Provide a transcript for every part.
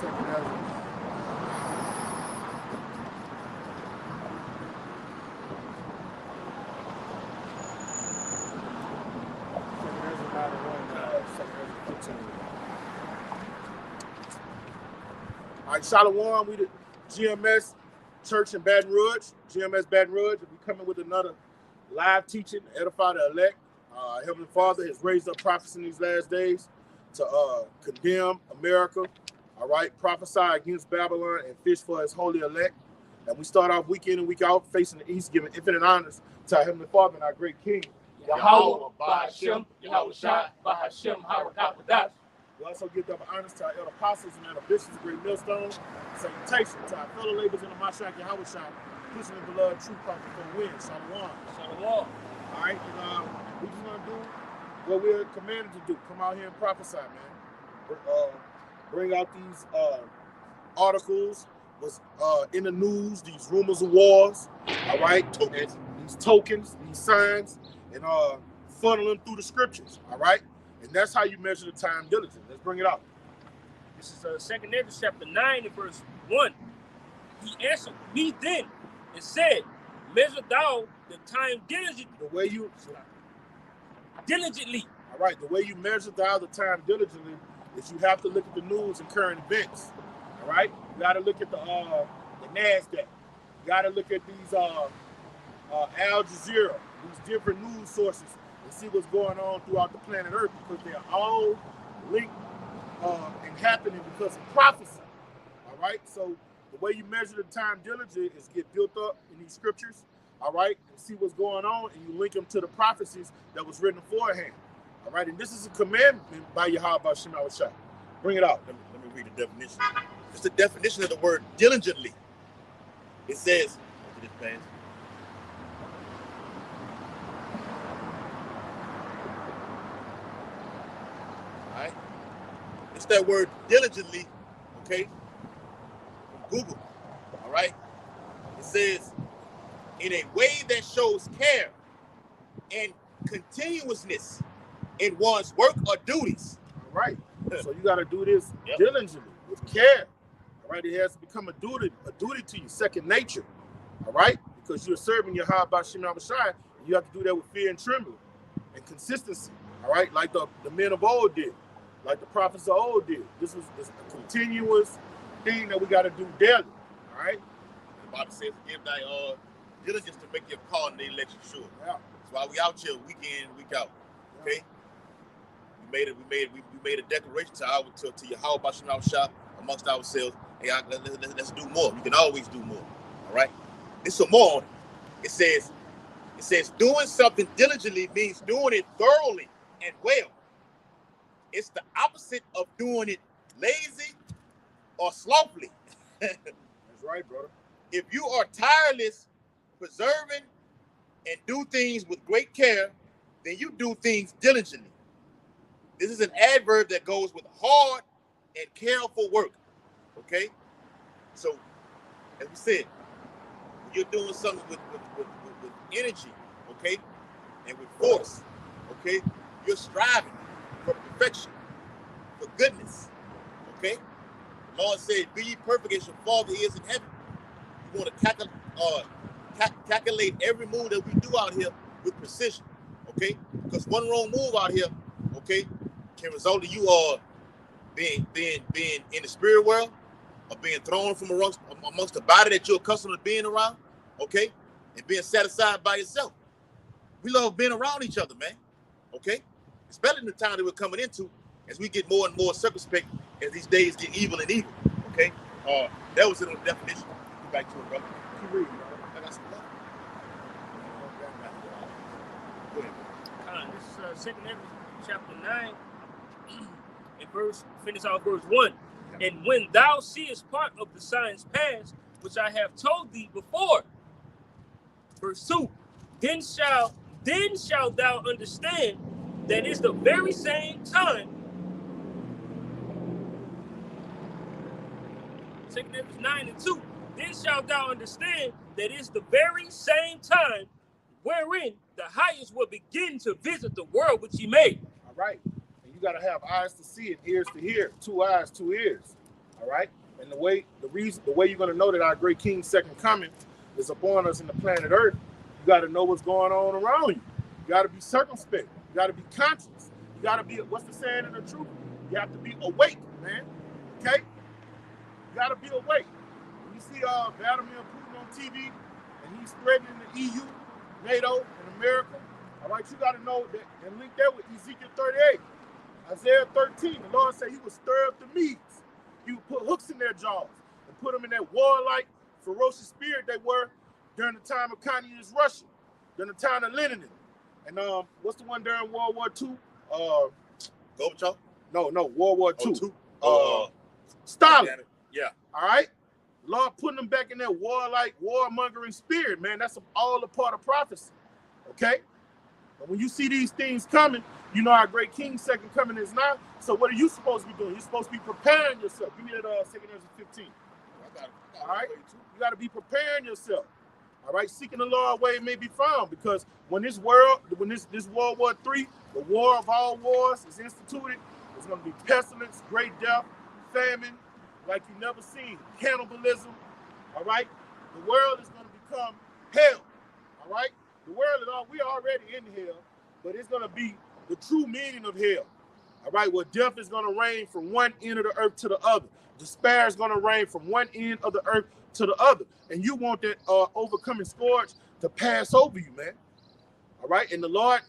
All right, Shalom, we the GMS Church in Baton Rouge, GMS Baton Rouge. We're coming with another live teaching, edify the elect. Heavenly Father has raised up prophets in these last days to condemn America, all right, prophesy against Babylon and fish for his holy elect. And we start off week in and week out facing the East, giving infinite honors to our Heavenly Father and our great King. Yahweh, Bahashem, Yahweh Shai, Bahashem, Harakapadash. We also give double honors to our elder apostles and elder bishops of Great Millstone. Salutation to our fellow laborers in the Mashiach Yahweh Shai, pushing the beloved true prophet for the win. Shalom. Shalom. All right, and we're just going to do what we're commanded to do. Come out here and prophesy, man. Bring out these articles, what's in the news, these rumors of wars, all right? Tokens. These tokens, these signs, and funnel them through the scriptures, all right? And that's how you measure the time diligence. Let's bring it out. This is 2 Ezra chapter 9 and verse 1. He answered me then and said, measure thou the time diligently. The way you... Diligently. All right, the way you measure thou the time diligently is you have to look at the news and current events, all right? You got to look at the NASDAQ. You got to look at these Al Jazeera, these different news sources, and see what's going on throughout the planet Earth, because they're all linked and happening because of prophecy. All right, so the way you measure the time diligent is get built up in these scriptures, all right, and see what's going on, and you link them to the prophecies that was written beforehand. All right, and this is a commandment by Yahweh Bahashem Yahweh Shai. Bring it out. Let me read the definition. It's the definition of the word diligently. It says, all right. It's that word diligently, okay, from Google. All right. It says, in a way that shows care and continuousness in one's work or duties. All right. So you got to do this diligently, with care. All right. It has to become a duty to you, second nature. All right. Because you're serving your Yahweh Bahashem Yahweh Shai, and you have to do that with fear and trembling and consistency. All right. Like the men of old did, like the prophets of old did. This is a continuous thing that we got to do daily. All right. The Bible says, give thy diligence to make your call and the election sure. Yeah. That's why we out here week in, week out. Okay. We made a declaration to Yahweh Bahashem Yahweh Shai amongst ourselves. Hey, let's do more. We can always do more. All right. There's some more on it. It says doing something diligently means doing it thoroughly and well. It's the opposite of doing it lazy or slothfully. That's right, brother. If you are tireless, preserving, and do things with great care, then you do things diligently. This is an adverb that goes with hard and careful work. Okay? So, as we said, you're doing something with energy, okay? And with force, okay? You're striving for perfection, for goodness, okay? The Lord said, be ye perfect as your Father is in heaven. You want to calculate every move that we do out here with precision, okay? Because one wrong move out here, okay, can result in you being in the spirit world, or being thrown from amongst the body that you're accustomed to being around, okay? And being satisfied by yourself. We love being around each other, man, okay? Especially in the time that we're coming into, as we get more and more circumspect, as these days get evil and evil, okay? That was it on the definition. Get back to it, brother. Keep reading, brother. I got some love. Go ahead. This is 2 Ezra chapter 9, and finish out verse 1. And when thou seest part of the signs past, which I have told thee before, verse 2, then shalt thou understand that it's the very same time. 2 Ezra 9 and 2, then shalt thou understand that it's the very same time wherein the highest will begin to visit the world which he made. All right. And you got to have eyes to see and ears to hear. 2 eyes, 2 ears. All right. And the way you're going to know that our great King's second coming is upon us in the planet Earth, you got to know what's going on around you. You got to be circumspect. You got to be conscious. You got to be, what's the saying in the truth? You have to be awake, man. Okay? You got to be awake. When you see Vladimir Putin on TV and he's threatening the EU, NATO, and America, all right, you got to know that and link that with Ezekiel 38. Isaiah 13, the Lord said he would stir up the Medes. He would put hooks in their jaws and put them in that warlike, ferocious spirit they were during the time of communist Russia, during the time of Lenin. And what's the one during World War II? Gorbachev? No, World War II. Stalin. Yeah. All right? Lord putting them back in that warlike, warmongering spirit, man. That's all a part of prophecy. Okay? But when you see these things coming, you know our great King's second coming is now. So what are you supposed to be doing? You're supposed to be preparing yourself. Give me that 2 Ezra 15. All right? You got to be preparing yourself. All right? Seeking the Lord where it may be found. Because when this World War III, the war of all wars is instituted, it's going to be pestilence, great death, famine, like you've never seen, cannibalism. All right? The world is going to become hell. All right? The world is we're already in hell, but it's going to be the true meaning of hell. All right, where death is going to reign from one end of the earth to the other. Despair is going to reign from one end of the earth to the other. And you want that overcoming scourge to pass over you, man. All right, and the Lord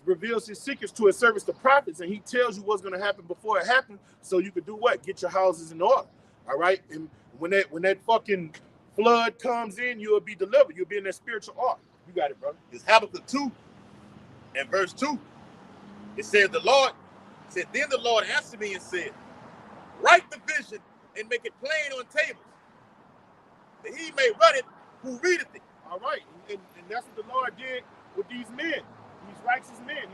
reveals his secrets to his servants, the prophets, and he tells you what's going to happen before it happens, so you can do what? Get your houses in order. All right, and when that fucking flood comes in, you'll be delivered. You'll be in that spiritual ark. You got it, brother. It's Habakkuk 2 and verse 2. It says then the Lord answered me and said, write the vision and make it plain on tables, that he may run it who readeth it. All right, and that's what the Lord did with these men, these righteous men.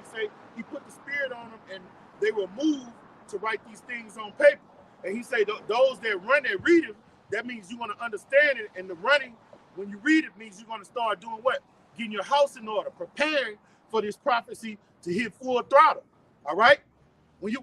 He put the spirit on them, and they were moved to write these things on paper. And he said, those that run and read it, that means you're going to understand it. And the running, when you read it, means you're going to start doing what? Getting your house in order, preparing for this prophecy to hit full throttle. All right? When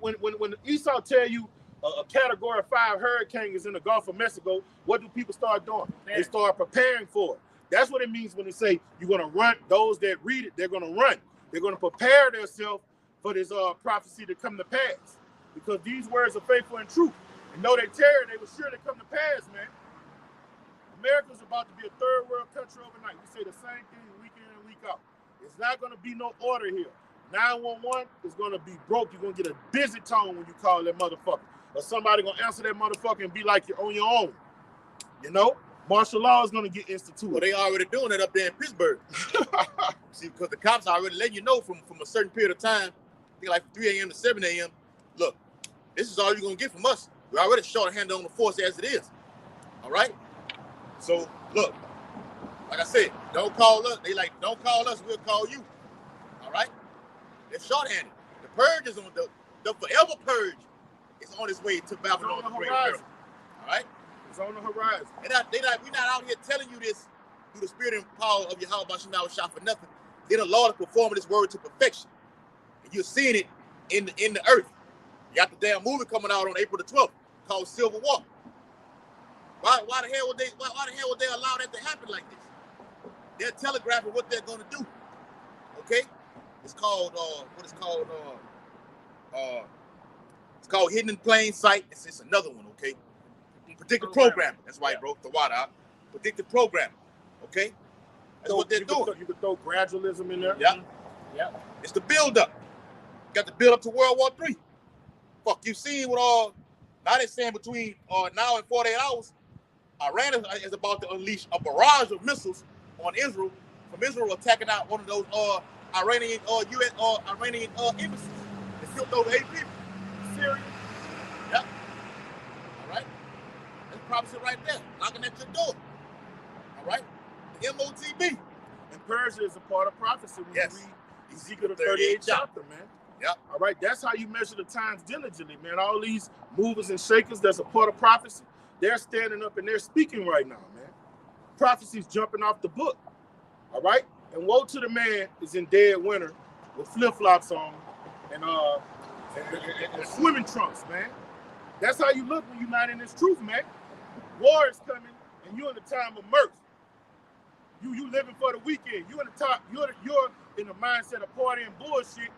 Esau tell you a category 5 hurricane is in the Gulf of Mexico, what do people start doing? They start preparing for it. That's what it means when they say you're going to run. Those that read it, they're going to run. They're going to prepare themselves for this prophecy to come to pass. Because these words are faithful and true. And though they tarry, they will surely come to pass, man. America's about to be a third world country overnight. We say the same thing week in and week out. It's not going to be no order here. 911 is going to be broke. You're going to get a busy tone when you call that motherfucker. Or somebody going to answer that motherfucker and be like you're on your own. You know? Martial law is going to get instituted. Well, they already doing that up there in Pittsburgh. See, because the cops already letting you know from a certain period of time, I think like 3 a.m. to 7 a.m., look, this is all you're going to get from us. We're already short-handed on the force as it is. All right? So, look, like I said, don't call us. They like, don't call us, we'll call you. All right? They're short-handed. The purge is on the forever purge is on its way to Babylon. On the horizon. All right? It's on the horizon. We're not out here telling you this through the spirit and power of Yahweh Shema shot for nothing. Then the Lord is performing this word to perfection. And you're seeing it in the earth. You got the damn movie coming out on April the 12th called Civil War. Why the hell would they allow that to happen like this? They're telegraphing what they're going to do. Okay? It's called it's called Hidden in Plain Sight. It's another one, okay? Predictive programming. That's why I broke the water out. Predictive programming. Okay? That's what they're doing. You could throw gradualism in there. Yeah. Yeah. It's the build up. Got to build up to World War III. Fuck, you seen what now they're saying between now and 48 hours, Iran is about to unleash a barrage of missiles on Israel from Israel attacking out one of those Iranian U.S. Iranian embassies. They killed over 8 people. Syria. Yep. All right. That's prophecy right there, knocking at your door. All right. The MOTB. And Persia is a part of prophecy when you read Ezekiel the 38th chapter, man. Yeah. All right. That's how you measure the times diligently, man. All these movers and shakers that's a part of prophecy, they're standing up and they're speaking right now, man. Prophecy's jumping off the book. All right. And woe to the man is in dead winter with flip-flops on and swimming trunks, man. That's how you look when you're not in this truth, man. War is coming, and you're in the time of mirth. You living for the weekend. You're in the mindset of party and bullshit,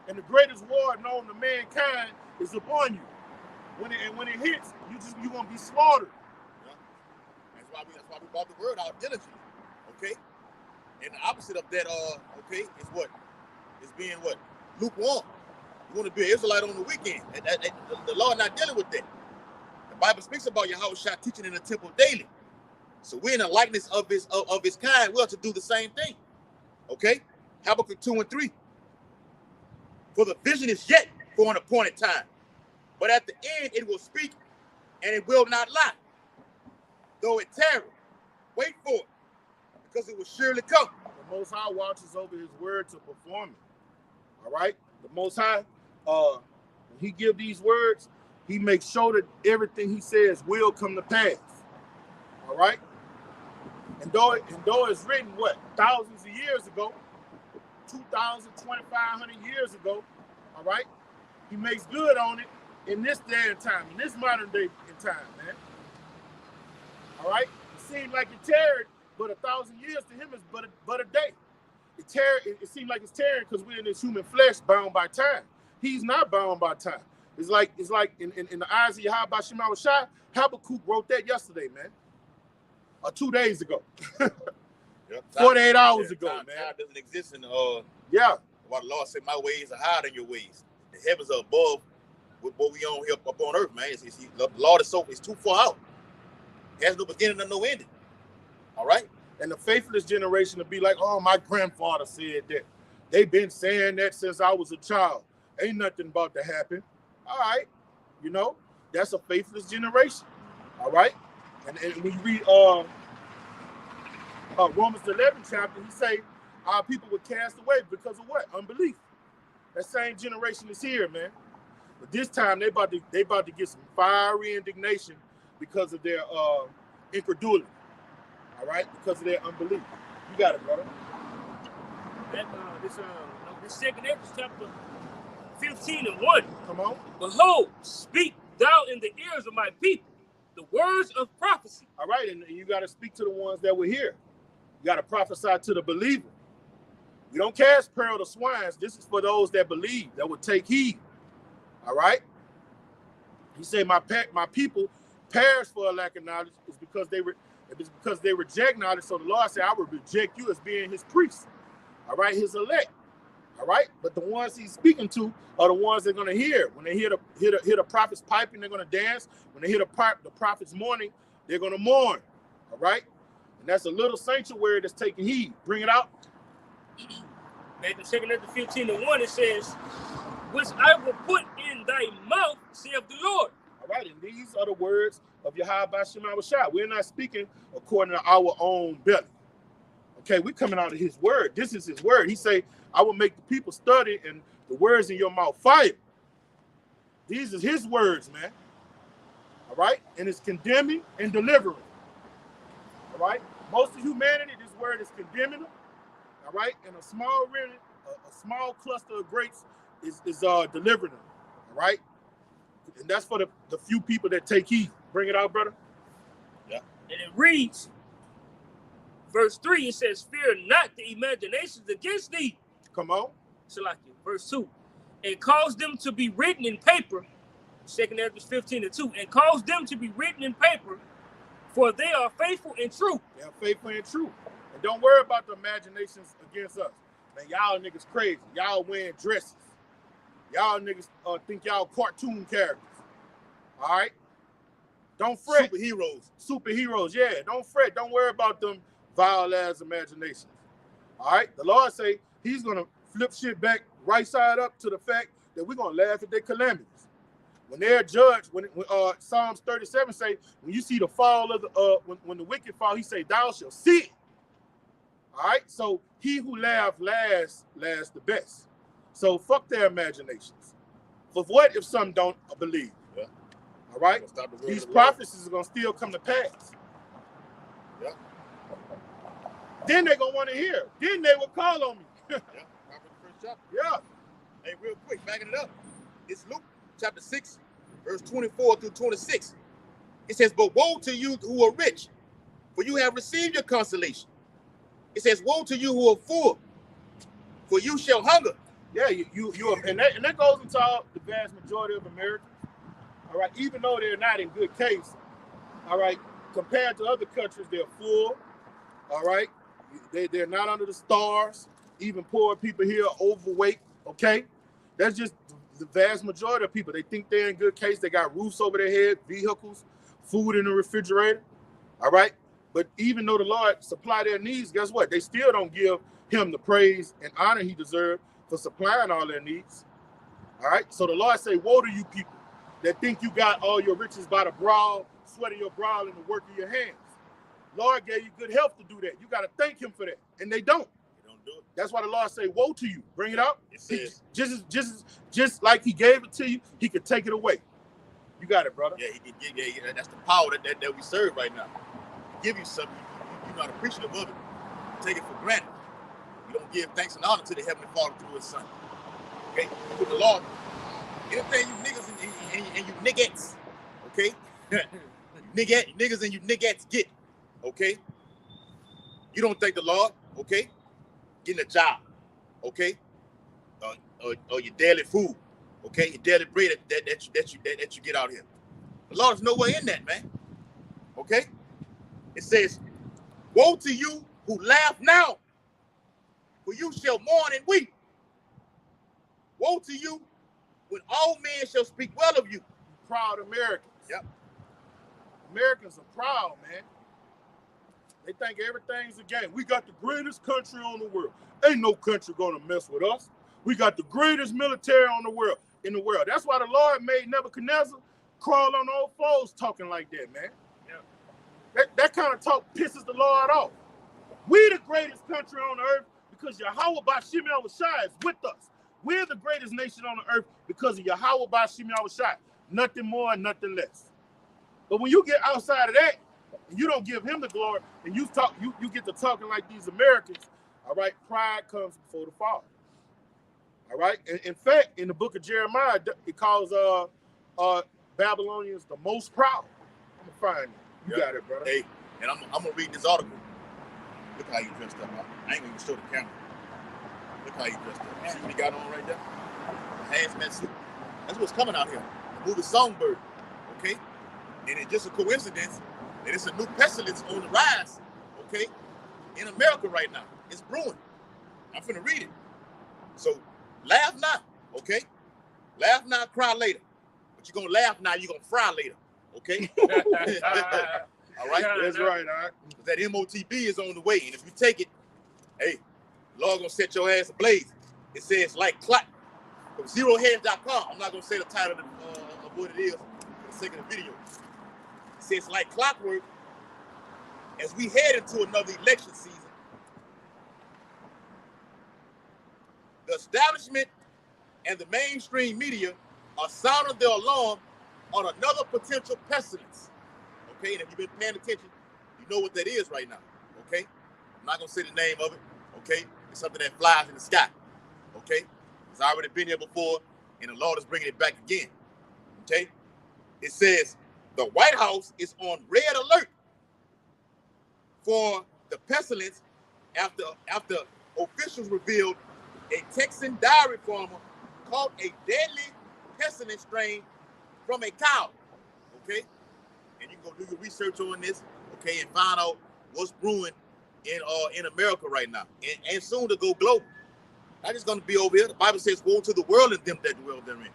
and the greatest war known to mankind is upon you. When it hits, you're gonna be slaughtered. Yeah. That's why we brought the word out diligently. Okay? And the opposite of that, okay, is what? Is being what? Lukewarm. You want to be an Israelite on the weekend. The Lord not dealing with that. The Bible speaks about Yahushua teaching in the temple daily. So we're in the likeness of his kind. We ought to do the same thing. Okay? Habakkuk 2 and 3. For the vision is yet for an appointed time. But at the end it will speak and it will not lie. Though it tarry, wait for it, because it will surely come. The Most High watches over his word to perform it. All right? The Most High, when he give these words, he makes sure that everything he says will come to pass. All right? And though it's written, what, thousands of years ago, 2,000, 2,500 years ago, all right? He makes good on it in this day and time, in this modern day and time, man. All right? It seems like it tarried, but 1,000 years to him is but a day. It seems like it's tarried because we're in this human flesh bound by time. He's not bound by time. It's like in the eyes of Yahweh Shem Shai, Habakkuk wrote that yesterday, man. Or 2 days ago. Yep. 48 hours ago, man. Time doesn't exist in yeah. Why the Lord said, my ways are higher than your ways. The heavens are above what we on here up on earth, man. The Lord is too far out. It has no beginning and no ending. All right? And the faithless generation to be like, oh, my grandfather said that. They've been saying that since I was a child. Ain't nothing about to happen. All right. You know, that's a faithless generation. All right? And when you read Romans 11 chapter, he say our people were cast away because of what? Unbelief. That same generation is here, man. But this time they about to get some fiery indignation because of their incredulity. All right, because of their unbelief. You got it, brother. This second Ezra chapter 15 and 1. Come on. Behold, speak thou in the ears of my people the words of prophecy. All right, and you got to speak to the ones that were here. You got to prophesy to the believer. We don't cast pearl to swines. This is for those that believe, that will take heed. All right? He said, my people perish for a lack of knowledge. It's because they reject knowledge. So the Lord said, I will reject you as being his priest. All right, his elect. All right, but the ones he's speaking to are the ones they're going to hear. When they hear the prophet's piping, they're going to dance. When they hear the prophet's mourning, they're going to mourn. All right, and that's a little sanctuary that's taking heed. Bring it out. Matthew 2 Ezra 15 and 1, it says, which I will put in thy mouth, saith the Lord. All right, and these are the words of Yahweh Shem Shai. We're not speaking according to our own belly. Okay, we're coming out of his word. This is his word. He say, I will make the people study and the words in your mouth fire. These are his words, man. All right, and it's condemning and delivering. All right, most of humanity, this word is condemning them. All right, and a small cluster of grapes is delivering them. All right, and that's for the few people that take heed. Bring it out, brother. Yeah, and it reads, verse 3, it says, fear not the imaginations against thee. Come on. Salakia. Verse 2, and cause them to be written in paper. 2 Ezra 15 and 2, and cause them to be written in paper, for they are faithful and true. They are faithful and true. And don't worry about the imaginations against us. Man, y'all niggas crazy. Y'all wearing dresses. Y'all niggas think y'all cartoon characters. All right? Don't fret. Superheroes, yeah. Don't fret. Don't worry about them vile-ass imaginations. All right? The Lord say he's going to flip shit back right side up to the fact that we're going to laugh at their calamities. When they're judged, when Psalms 37 say, when you see the fall of when the wicked fall, he say, thou shalt see it. All right? So he who laughs last the best. So fuck their imaginations. For what if some don't believe? Yeah. All right? These prophecies are going to still come to pass. Yeah. Then they're going to want to hear. Then they will call on me. Yeah. First chapter. Yeah. Hey, real quick, backing it up. It's Luke chapter 6, verse 24 through 26. It says, but woe to you who are rich, for you have received your consolation. It says, woe to you who are full, for you shall hunger. Yeah, and that goes into all the vast majority of Americans. All right, even though they're not in good case, all right, compared to other countries, they're full. All right, they're not under the stars. Even poor people here are overweight. Okay, that's just the vast majority of people. They think they're in good case. They got roofs over their head, vehicles, food in the refrigerator. All right, but even though the Lord supply their needs, guess what? They still don't give him the praise and honor he deserved for supplying all their needs. All right, so the Lord say, woe to you people that think you got all your riches by the broad, sweat of your brow and the work of your hands. Lord gave you good health to do that. You got to thank him for that. And they don't. They don't do it. That's why the Lord say, woe to you. Bring it out. It says, just like he gave it to you, he could take it away. You got it, brother. Yeah, he can give. Yeah, that's the power that we serve right now. He give you something, you're not appreciative of it. You take it for granted. You don't give thanks and honor to the Heavenly Father through his Son. Okay? With the Lord, anything you niggas and you niggas, okay? Niggas and you niggas get, okay? You don't thank the Lord, okay? Getting a job, okay? Or your daily food, okay? Your daily bread that you get out here. The Lord is nowhere in that, man. Okay? It says, woe to you who laugh now, for you shall mourn and weep. Woe to you when all men shall speak well of you. Proud Americans. Yep. Americans are proud, man. They think everything's a game. We got the greatest country on the world. Ain't no country gonna mess with us. We got the greatest military in the world. That's why the Lord made Nebuchadnezzar crawl on old foes talking like that, man. Yeah. That kind of talk pisses the Lord off. We the greatest country on earth because Yahweh Bashim Yahushua is with us. We're the greatest nation on the earth because of Yahweh Bashim Yahushua. Nothing more and nothing less. But when you get outside of that, and you don't give him the glory, and you get to talking like these Americans, all right, pride comes before the fall. All right. In fact, in the book of Jeremiah, it calls Babylonians the most proud. I'm gonna find it. You got it, brother. Hey, and I'm gonna read this article. Look how you dressed up. I ain't gonna show the camera. Look how you dressed up. You see what he got on right there? The hazmat suit. That's what's coming out here. The movie Songbird. Okay? And it's just a coincidence that it's a new pestilence on the rise, okay, in America right now. It's brewing. I'm finna read it. So laugh now, okay? Laugh now, cry later. But you're gonna laugh now, you're gonna fry later, okay? All right? That's right, all right. That MOTB is on the way, and if you take it, hey, Lord gonna set your ass ablaze. It says like clock from zeroheads.com. I'm not gonna say the title of what it is for the sake of the video. It says like clockwork, as we head into another election season, the establishment and the mainstream media are sounding their alarm on another potential pestilence. Okay, and if you've been paying attention, you know what that is right now. Okay, I'm not gonna say the name of it. Okay, it's something that flies in the sky. Okay, it's already been here before, and the Lord is bringing it back again. Okay, it says the White House is on red alert for the pestilence after officials revealed a Texan dairy farmer caught a deadly pestilence strain from a cow. Okay, and you can go do your research on this. Okay, and find out what's brewing in America right now, and soon to go global. Not just going to be over here. The Bible says, "Woe to the world and them that dwell therein."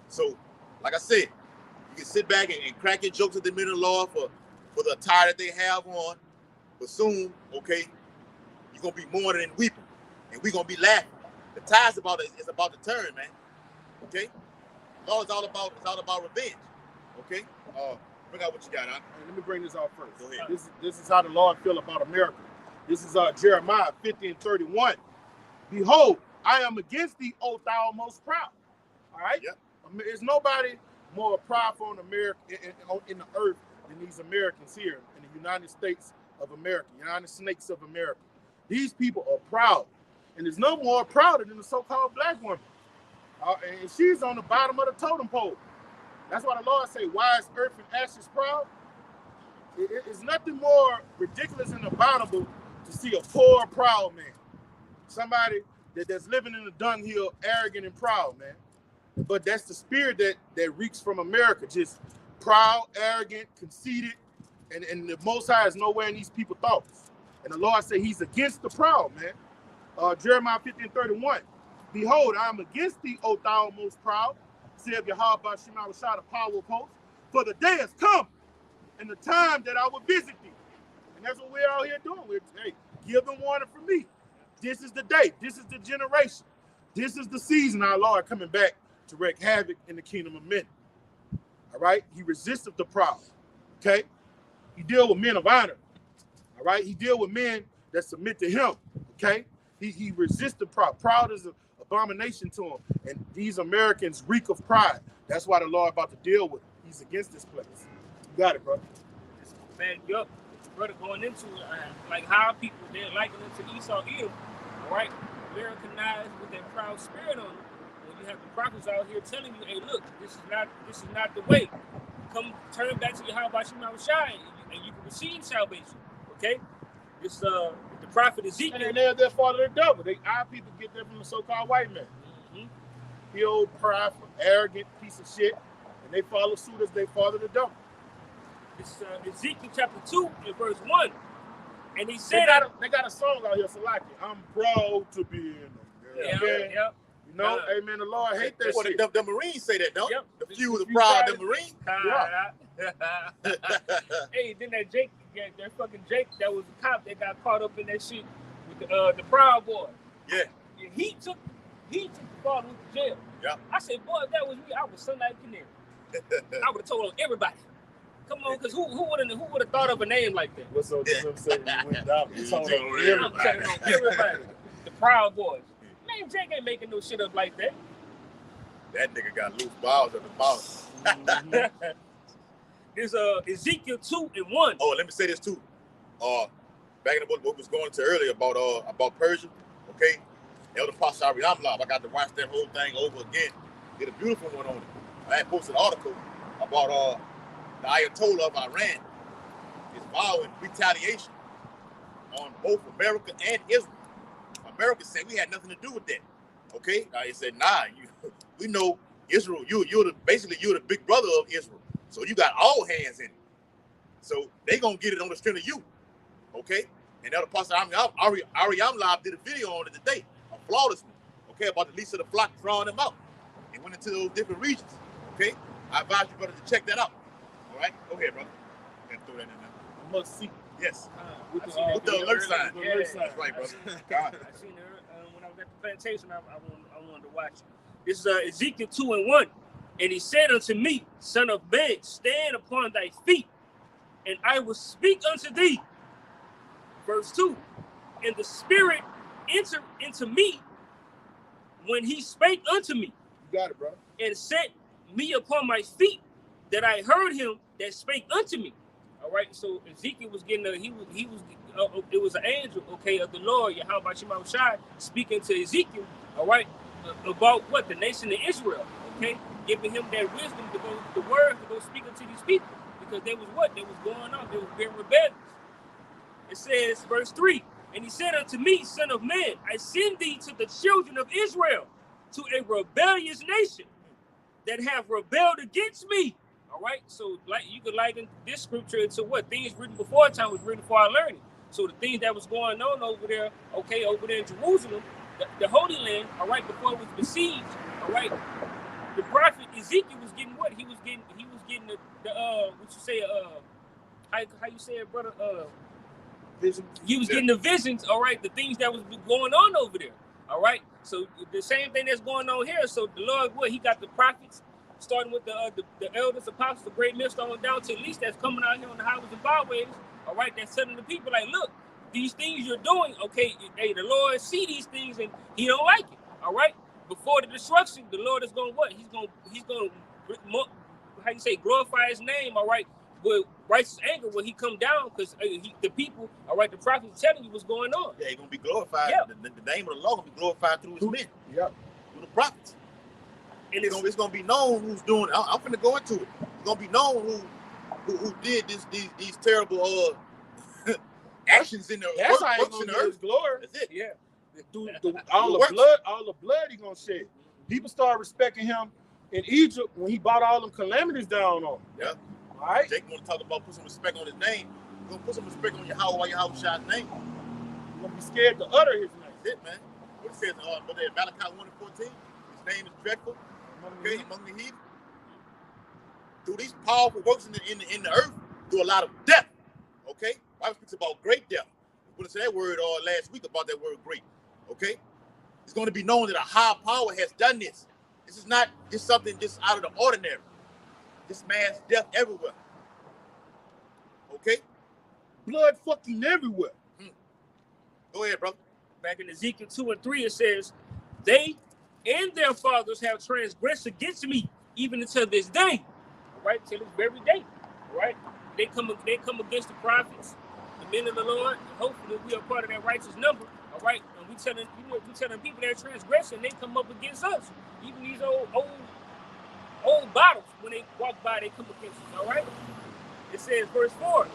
So, like I said, you can sit back and crack your jokes at the middle of the Lord for the attire that they have on, but soon, okay, you're gonna be mourning and weeping, and we're gonna be laughing. The tide's about to turn, man. Okay, Lord, it's all about revenge. Okay, bring out what you got, huh? Hey, let me bring this out first. Go ahead. This is how the Lord feel about America. This is Jeremiah 50:31. Behold, I am against thee, O thou most proud. All right? Yep. There's nobody more prideful in America in the earth than these Americans here in the United States of America, United Snakes of America. These people are proud. And there's no more prouder than the so-called black woman. And she's on the bottom of the totem pole. That's why the Lord say, why is earth and ashes proud? It's nothing more ridiculous and abominable to see a poor, proud man. Somebody that's living in the dunghill, arrogant and proud, man. But that's the spirit that reeks from America. Just proud, arrogant, conceited, and the Most High is nowhere in these people's thoughts. And the Lord said he's against the proud, man. Jeremiah 15:31. Behold, I am against thee, O thou most proud, saith Yahweh Bashim Shah, the power of hosts. For the day has come, and the time that I will visit thee. And that's what we're out here doing. Hey, give them warning from me. This is the day. This is the generation. This is the season our Lord coming back to wreak havoc in the kingdom of men. All right? He resisteth the proud. Okay? He deal with men of honor. All right? He deal with men that submit to him. Okay? He resists the proud. Proud is an abomination to him. And these Americans reek of pride. That's why the Lord about to deal with him. He's against this place. You got it, brother. Just back you up, brother, going into like how people, they're likening to Esau Edom, all right? Americanized with that proud spirit on them. When you have the prophets out here telling you, hey, look, this is not the way. Come turn back to Yahweh Shema Shai, and you can receive salvation. Okay? This the prophet Ezekiel. And they're their father the devil. Our people get them from the so-called white man. Mm-hmm. The old prideful, arrogant piece of shit. And they follow suit as they father the devil. It's Ezekiel chapter 2 and verse 1. And he said they got a song out here, Salaki. I'm proud to be in them. Yep. You know, amen. The Lord hate that shit. The Marines say that, don't? Yep. The few, the proud, the Marine. Hey, then that Jake, that fucking Jake, that was a cop that got caught up in that shit with the Proud Boy. Yeah. He took the father to jail. Yeah. I said, boy, if that was me, I would Sunlight Canary. I would have told everybody. Come on, because who would have thought of a name like that? What's up? Saying went down. I'm telling on everybody. The Proud Boys. Man, Jake ain't making no shit up like that. That nigga got loose balls in the mouth. There's Ezekiel 2 and 1. Oh, let me say this too. Back in what was going to earlier about Persia, okay? Elder Pastor Ariam Lab, I got to watch that whole thing over again. Did a beautiful one on it. I had posted an article about the Ayatollah of Iran is vowing retaliation on both America and Israel. America said we had nothing to do with that. Okay? I said, nah, we know Israel, you're the big brother of Israel. So you got all hands in it. So they gonna get it on the strength of you. Okay? And Elder Pastor Ariam Lab did a video on it today, a flawless one, okay, about the least of the flock drawing them out. They went into those different regions. Okay? I advise you brother to check that out. All right? Go ahead, brother. You can throw that in there. Must see. Yes. With the alert sign. Yeah, That's right, brother. I seen her when I was at the plantation. I wanted to watch it. This is Ezekiel 2 and 1. And he said unto me, Son of man, stand upon thy feet, and I will speak unto thee. Verse 2. And the Spirit entered into me when he spake unto me. You got it, bro. And set me upon my feet, that I heard him that spake unto me. All right, so Ezekiel was getting it was an angel, okay, of the Lord, Yahweh Shema Shai, speaking to Ezekiel, all right, about what? The nation of Israel, okay, giving him that wisdom to go, the word to go speak unto these people, because there was what? There was going on, they was being rebellious. It says, verse 3, and he said unto me, Son of man, I send thee to the children of Israel, to a rebellious nation that have rebelled against me. All right, so like you could liken this scripture to what things written before time was written for our learning. So the things that was going on over there, okay, over there in Jerusalem, the Holy Land, all right, before it was besieged, all right, the prophet Ezekiel was getting what? He was getting the what you say, how you say it, brother? Vision. He was getting the visions, all right, the things that was going on over there, all right. So the same thing that's going on here. So the Lord, what? He got the prophets, starting with the elders, apostles, the great millstone down to at least that's coming out here on the highways and byways, all right, that's telling the people, like, look, these things you're doing, okay, hey, the Lord see these things and he don't like it, all right? Before the destruction, the Lord is going to what? He's going to, how you say, glorify his name, all right, with righteous anger when he come down, because the people, all right, the prophets telling you what's going on. Yeah, he's going to be glorified. Yeah. The name of the Lord going to be glorified through his men. Yeah. Through the prophets. And it's gonna be known who's doing it. I'm gonna go into it. It's gonna be known who did these terrible actions in the That's how he's works gonna in the get his earth. glory. That's it. yeah. All the blood he gonna shed. People start respecting him in Egypt when he brought all them calamities down on him. Yeah. All right. Jake want to talk about put some respect on his name. You're gonna put some respect on Yahweh's name. You're gonna be scared to utter his name. That's it, man. What it says, Malachi 1:14, his name is dreadful. Okay, among the heathen. Through these powerful works in the earth, through a lot of death. Okay? Bible speaks about great death. We said that word last week about that word great. Okay? It's going to be known that a high power has done this. This is not just something just out of the ordinary. This mass death everywhere. Okay? Blood fucking everywhere. Go ahead, brother. Back in Ezekiel 2:3, it says, they and their fathers have transgressed against me, even until this day. All right, till this very day. All right, they come against the prophets, the men of the Lord. And hopefully, we are part of that righteous number. All right, and we telling people that transgression, they come up against us. Even these old bottles, when they walk by, they come against us. All right. It says, verse 4.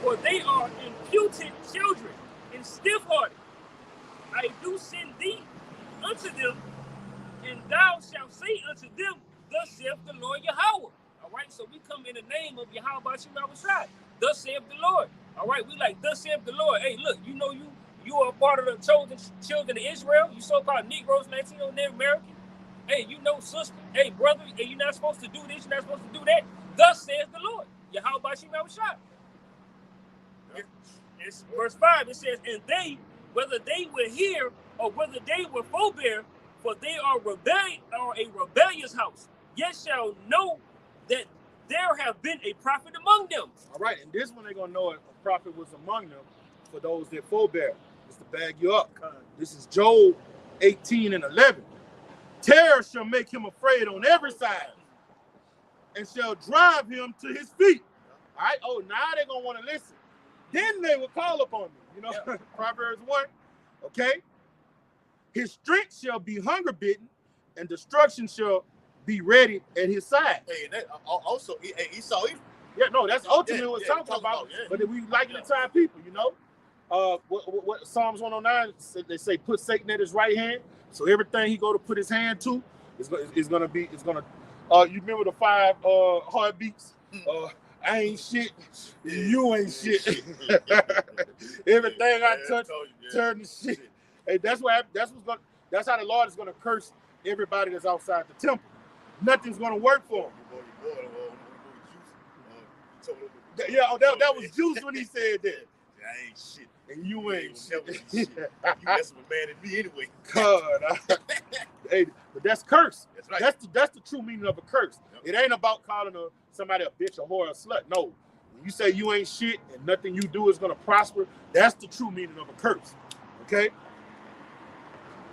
For they are imputed children and stiff-hearted. I do send thee unto them, and thou shalt say unto them, thus saith the Lord Yahweh. All right, so we come in the name of Yahweh Bashim Yahushai. Thus saith the Lord. All right, we like, thus saith the Lord. Hey, look, you know you are a part of the chosen children of Israel. You so-called Negroes, Latino, Native American. Hey, you know, sister. Hey, brother, hey, you're not supposed to do this. You're not supposed to do that. Thus saith the Lord. Yahweh Bashim Yahushai. It's verse 5. It says, and they, whether they will hear or whether they will forbear, for they are a rebellious house, yet shall know that there have been a prophet among them. All right, and this one they're gonna know a prophet was among them for those that forbear. Just to bag you up. This is Job 18:11. Terror shall make him afraid on every side, and shall drive him to his feet. All right. Oh, now they're gonna want to listen. Then they will call upon me. You know, yeah. Proverbs 1. Okay. His strength shall be hunger bitten, and destruction shall be ready at his side. Hey, that also Esau. Yeah, no, that's ultimately what it's talking about. Yeah. But we like to tie people, you know. What Psalms 109 they say, put Satan at his right hand, so everything he go to put his hand to is gonna. You remember the 5 heartbeats? I ain't shit, you ain't shit. Everything I touch turn to shit. Hey, that's how the Lord is gonna curse everybody that's outside the temple. Nothing's gonna work for him. Yeah, that was Juice when he said that. I ain't shit. And you ain't shit. You messing with man and me anyway. God. Hey, but that's curse. That's right. That's the true meaning of a curse. Yep. It ain't about calling somebody a bitch, a whore, a slut. No. When you say you ain't shit and nothing you do is gonna prosper, that's the true meaning of a curse. Okay?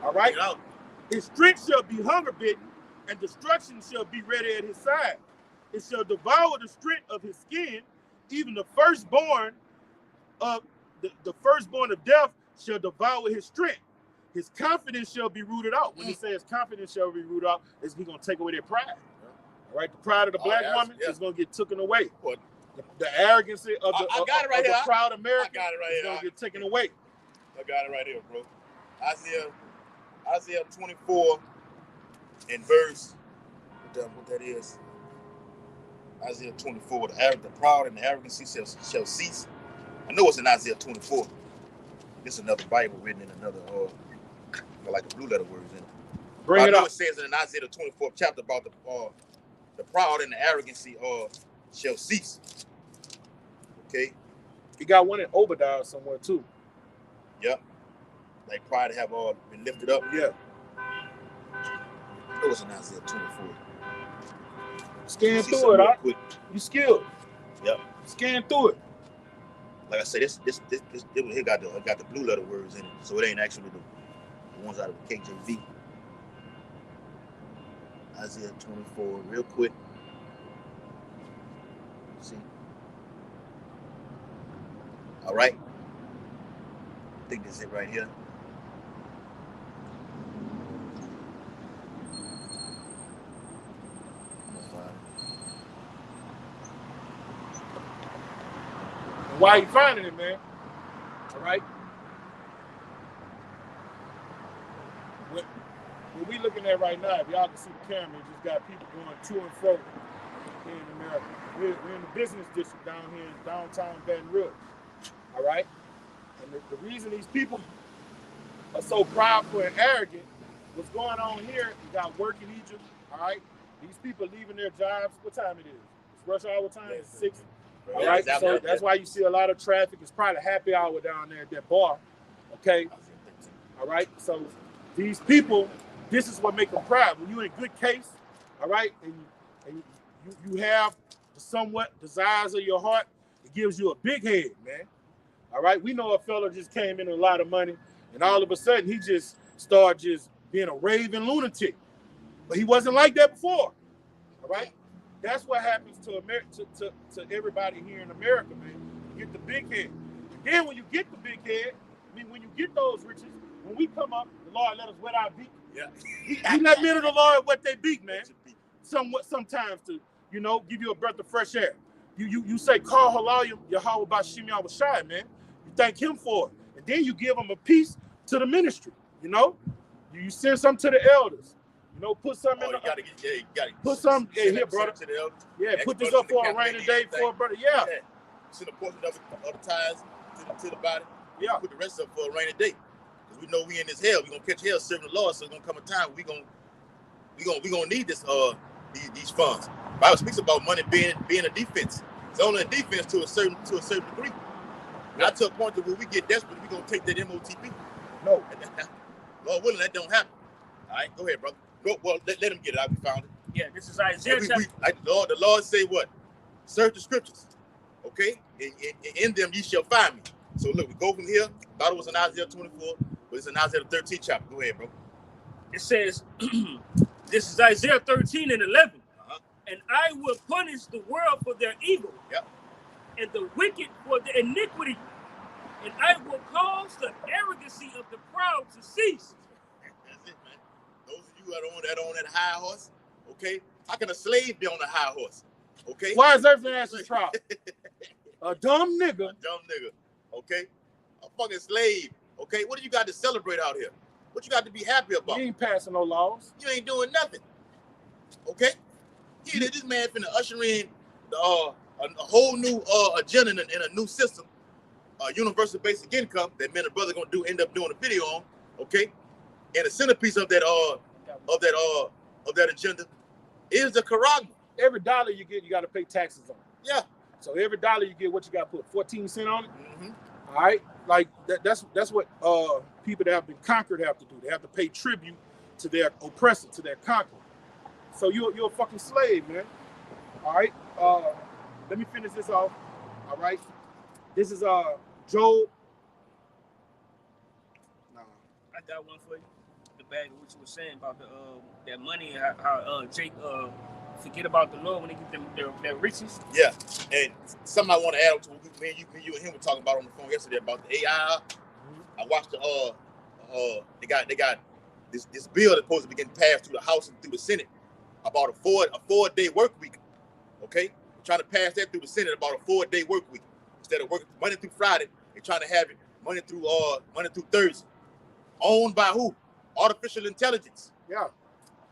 All right? His strength shall be hunger bitten, and destruction shall be ready at his side. It shall devour the strength of his skin, even the firstborn of the firstborn of death shall devour his strength. His confidence shall be rooted out. When he says confidence shall be rooted out, he's going to take away their pride. All right, the pride of the black woman is going to get taken away. What? The arrogance of the proud American is going to get taken away. I got it right here, bro. Isaiah 24 and verse, what that is? Isaiah 24, the proud and the arrogancy shall cease. I know it's in Isaiah 24. This is another Bible written in another, like the blue letter words in it. Bring it up. It says in Isaiah 24th chapter about the proud and the arrogancy shall cease. Okay. He got one in Obadiah somewhere too. Yep. Like pride have been lifted up. Yeah. It was in Isaiah 24. Scan through it, huh? You skilled. Yep. Scan through it. Like I said, this here got the blue letter words in it, so it ain't actually the ones out of the KJV. Isaiah 24, real quick. See. All right. I think this is it right here. Why you finding it, man? All right. What we looking at right now, if y'all can see the camera, it just got people going to and fro here in America. We're in the business district down here in downtown Baton Rouge. All right. And the reason these people are so proudful and arrogant, what's going on here, you got work in Egypt, all right? These people leaving their jobs. What time it is? It's rush hour time? It's 6. All right, so that's why you see a lot of traffic. It's probably happy hour down there at that bar, okay? All right, so these people, this is what make them proud. When you're in good case, all right, and you have the somewhat desires of your heart, it gives you a big head, man. All right, we know a fella just came in with a lot of money, and all of a sudden he just started just being a raving lunatic. But he wasn't like that before. All right, that's what happens to to everybody here in America, man. You get the big head. And then when you get the big head, I mean, when you get those riches, when we come up, the Lord let us wet our beak. Yeah, He let men of the Lord wet their beak, man. Sometimes to give you a breath of fresh air. You say call halal Yahweh Bashim Yahweh, man. You thank him for it. And then you give him a piece to the ministry, You send some to the elders. Put some in the... You gotta put some... Hey, here, brother. To the elders. Yeah, put this up for a rainy day for a brother. Yeah. Send a portion of the tithes to the body. Yeah. Put the rest up for a rainy day. Because we know we in this hell. We're going to catch hell serving the Lord. So it's going to come a time we gonna need this these funds. The Bible speaks about money being a defense. It's only a defense to a certain degree. Not to a point that when we get desperate, we're going to take that MOTP. No. Lord willing, that don't happen. All right, go ahead, brother. Well, let him get it out. We found it. Yeah, this is Isaiah. Like the Lord say what? Search the scriptures. Okay? In them ye shall find me. So look, we go from here. Thought it was in Isaiah 24, but it's in Isaiah 13 chapter. Go ahead, bro. It says, this is Isaiah 13 and 11. And I will punish the world for their evil. Yep. And the wicked for their iniquity. And I will cause the arrogancy of the proud to cease. That's it, man. Those of you that are on that high horse, okay? How can a slave be on a high horse? Okay? Why is everything as a trial? A dumb nigga. Okay? A fucking slave. Okay? What do you got to celebrate out here? What you got to be happy about? You ain't passing no laws. You ain't doing nothing. Okay? This man finna usher in a whole new agenda in a new system, universal basic income that me and the brother gonna end up doing a video on. Okay? And the centerpiece of that agenda is the charagma. Every dollar you get, you got to pay taxes on. Yeah. So every dollar you get, what you got to put 14 cents on it. Mm-hmm. All right, like that's what people that have been conquered have to do. They have to pay tribute to their oppressor, to their conqueror. So you're a fucking slave, man. All right. Let me finish this off. All right. This is Job. I got one for you. The bag of what you were saying about the that money, how Jake forget about the Lord when they get their riches. Yeah, and something I want to add to what me and you and him were talking about on the phone yesterday about the AI. I watched they got this bill that's supposed to be getting passed through the House and through the Senate about a 4-day work week. Okay, they're trying to pass that through the Senate about a 4-day work week instead of working Monday through Friday. They're trying to have it Monday through Thursday. Owned by who? Artificial intelligence. Yeah.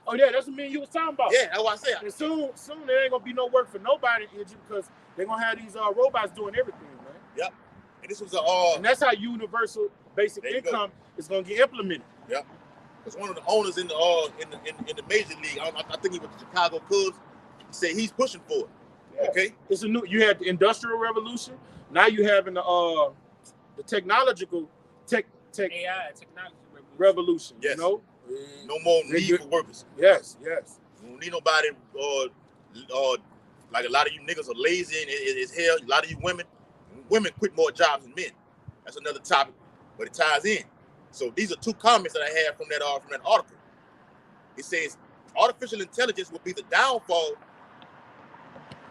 Oh yeah, that's what me and you was talking about. Yeah, that's what I said. And soon there ain't gonna be no work for nobody in Egypt because they're gonna have these robots doing everything, man. Yep. And this was and that's how universal basic income is gonna get implemented. Yep. Because one of the owners in the major league, I think he was the Chicago Cubs. He said he's pushing for it. Yeah. Okay. It's a new. You had the Industrial Revolution. Now you having the technological AI technology revolution. Yes. You know. No more need for workers. Yes. You don't need nobody. Like a lot of you niggas are lazy as hell. A lot of you women quit more jobs than men. That's another topic, but it ties in. So these are two comments that I have from that article. It says artificial intelligence will be the downfall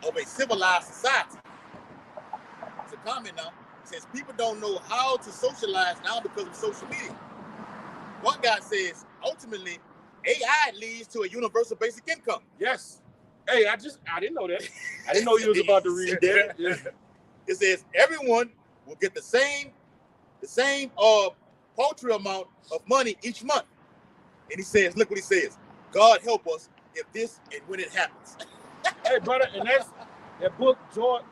of a civilized society. It's a comment now. It says people don't know how to socialize now because of social media. One guy says, ultimately, AI leads to a universal basic income. Yes. Hey, I didn't know that. I didn't know you was about to read that. Yeah. It says everyone will get the same paltry amount of money each month. And he says, look what he says. God help us if this and when it happens. Hey, brother, and that's that book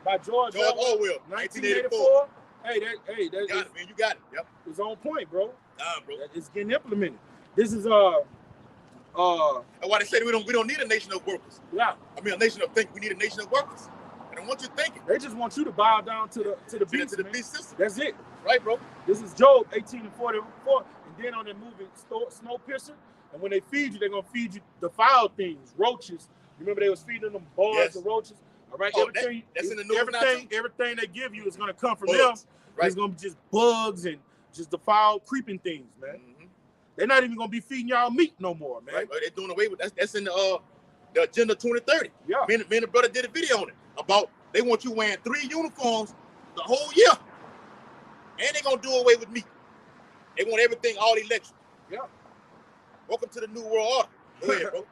by George Orwell, 1984. Hey, that got it, man. You got it. Yep. It's on point, bro. Bro. It's getting implemented. This is why they say we don't need a nation of workers. Yeah. I mean, a nation of think. We need a nation of workers. They don't want you thinking. They just want you to bow down to the beast. To the beast system. That's it. Right, bro. This is Job 18:44. And then on that movie Snowpiercer, and when they feed you, they're gonna feed you the foul things, roaches. You remember they was feeding them bugs and roaches? All right, that's in the new everything they give you is gonna come from bugs, them. Right. It's gonna be just bugs and just the foul creeping things, man. Mm-hmm. They're not even gonna be feeding y'all meat no more, man. Right, they're doing away with that's in the Agenda 2030. Yeah. Me and the brother did a video on it about they want you wearing 3 uniforms the whole year. And they're gonna do away with meat. They want everything all electric. Yeah. Welcome to the new world order. Go ahead, bro.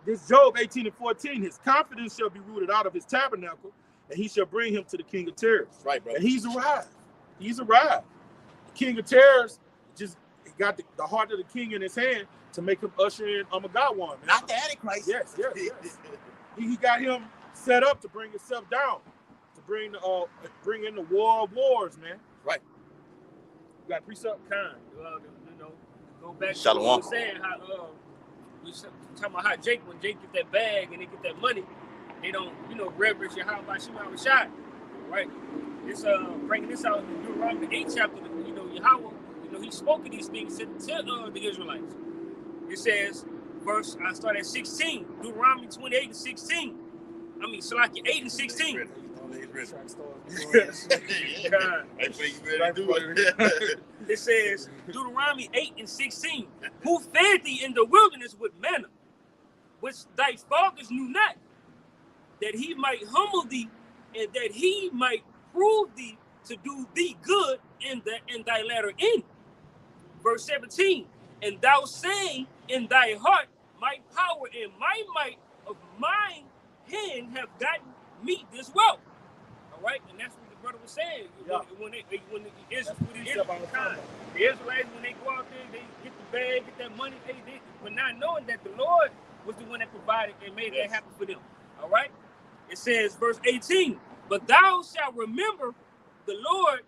This Job 18:14, his confidence shall be rooted out of his tabernacle, and he shall bring him to the king of terrors. Right, bro. And he's arrived. The king of terrors just got the heart of the king in his hand to make him usher in Amagawan, man. Not the Antichrist. Yes. He got him set up to bring himself down, to bring in the war of wars, man. Right. You got precept? Kind. Go back Shalom. to what we were saying, how we talking about how when Jake get that bag and they get that money, they don't, reverence your how about Shema Rashad, right? It's bringing this out in Deuteronomy 8 chapter. Yahweh, he spoke of these things to the Israelites. It says, I start at 16, Deuteronomy 28:16. Salakia 8:16. It says, Deuteronomy 8:16. Who fed thee in the wilderness with manna, which thy fathers knew not, that he might humble thee, and that he might prove thee to do thee good in thy latter end. Verse 17. And thou saying in thy heart, my power and my might of mine hand have gotten me this wealth. All right, and that's what the brother was saying. Yeah. When the Israelites, when they go out there, they get the bag, get that money, but not knowing that the Lord was the one that provided and made that happen for them. All right, it says, verse 18, but thou shalt remember the Lord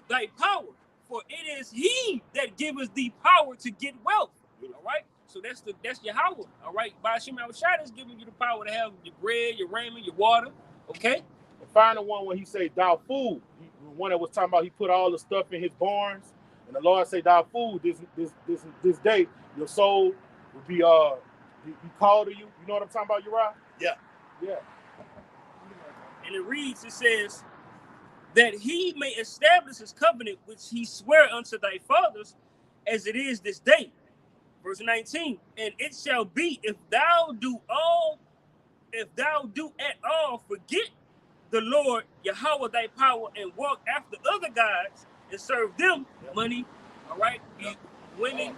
thy power, for it is he that giveth thee power to get wealth. All right, so that's Yahweh. All right, by Shema Rashad is giving you the power to have your bread, your raiment, your water. Okay. The final one when he say thou fool, the one that was talking about he put all the stuff in his barns, and the Lord say thou fool, this day your soul will be called to you. You know what I'm talking about, Uriah? Yeah. And it reads, it says, that he may establish his covenant which he sware unto thy fathers, as it is this day. Verse 19, and it shall be if thou do at all forget the Lord Yahweh thy power and walk after other gods and serve them, money, all right, women,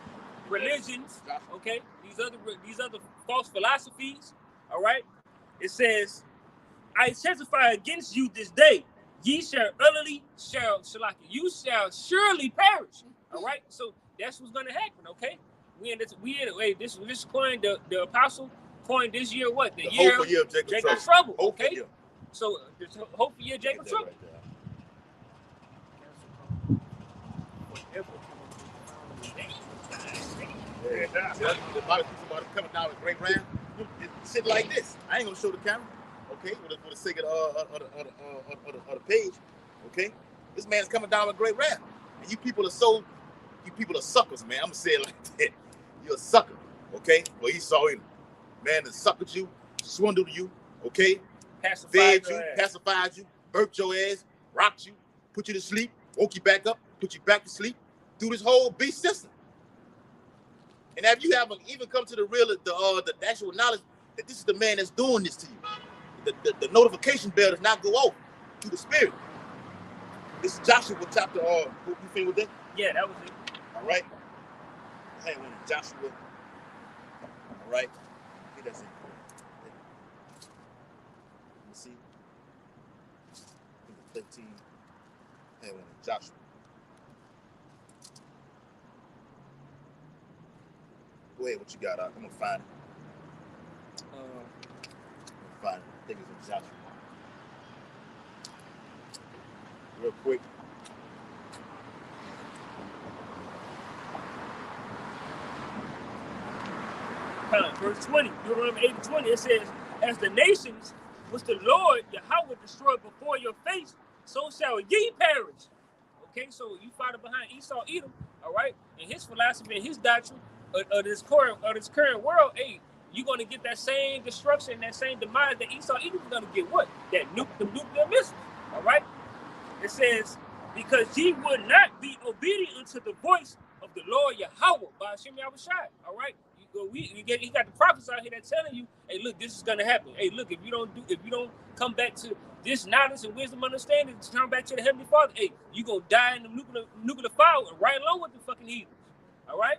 religions, okay, these other false philosophies, all right. It says, I testify against you this day, you shall surely perish. All right, so that's what's gonna happen. Okay, this coined the apostle coined this year what the year of Jacob's trouble. Okay, so there's hope for year Jacob's trouble. The Bible speaks about it coming down with great wrath. Shit like this. I ain't gonna show the camera. Okay, for the sake of the page. Okay, this man's coming down with great wrath, and you people are suckers, man. I'm gonna say it like that. You're a sucker. Okay, well he saw him, man, that suckered you, swindled you. Okay, fed you, pacified you, burped your ass, rocked you, put you to sleep, woke you back up, put you back to sleep through this whole beast system. And have you haven't even come to the actual knowledge that this is the man that's doing this to you? The notification bell does not go off through the spirit. This is Joshua chapter. You finished with that? Yeah, that was it. All right. I had one in Joshua. All right. I think that's it. Let me see. 13. And one in Joshua. Go ahead, what you got? I'm gonna find it. I think it's in Joshua. Real quick. Verse 20, Deuteronomy 8:20, it says, as the nations which the Lord Yahweh destroyed before your face, so shall ye perish. Okay, so you follow behind Esau, Edom, all right? And his philosophy and his doctrine of this current world, hey, you're going to get that same destruction, that same demise that Esau, Edom is going to get what? That nuclear missiles, all right? It says, because ye would not be obedient unto the voice of the Lord Yahweh, by Hashem Yahushai, all right? He got the prophets out here that telling you, hey, look, this is gonna happen. Hey, look, if you don't come back to this knowledge and wisdom, understanding, to turn back to the Heavenly Father, hey, you gonna die in the nuclear fire right along with the fucking heathens. All right,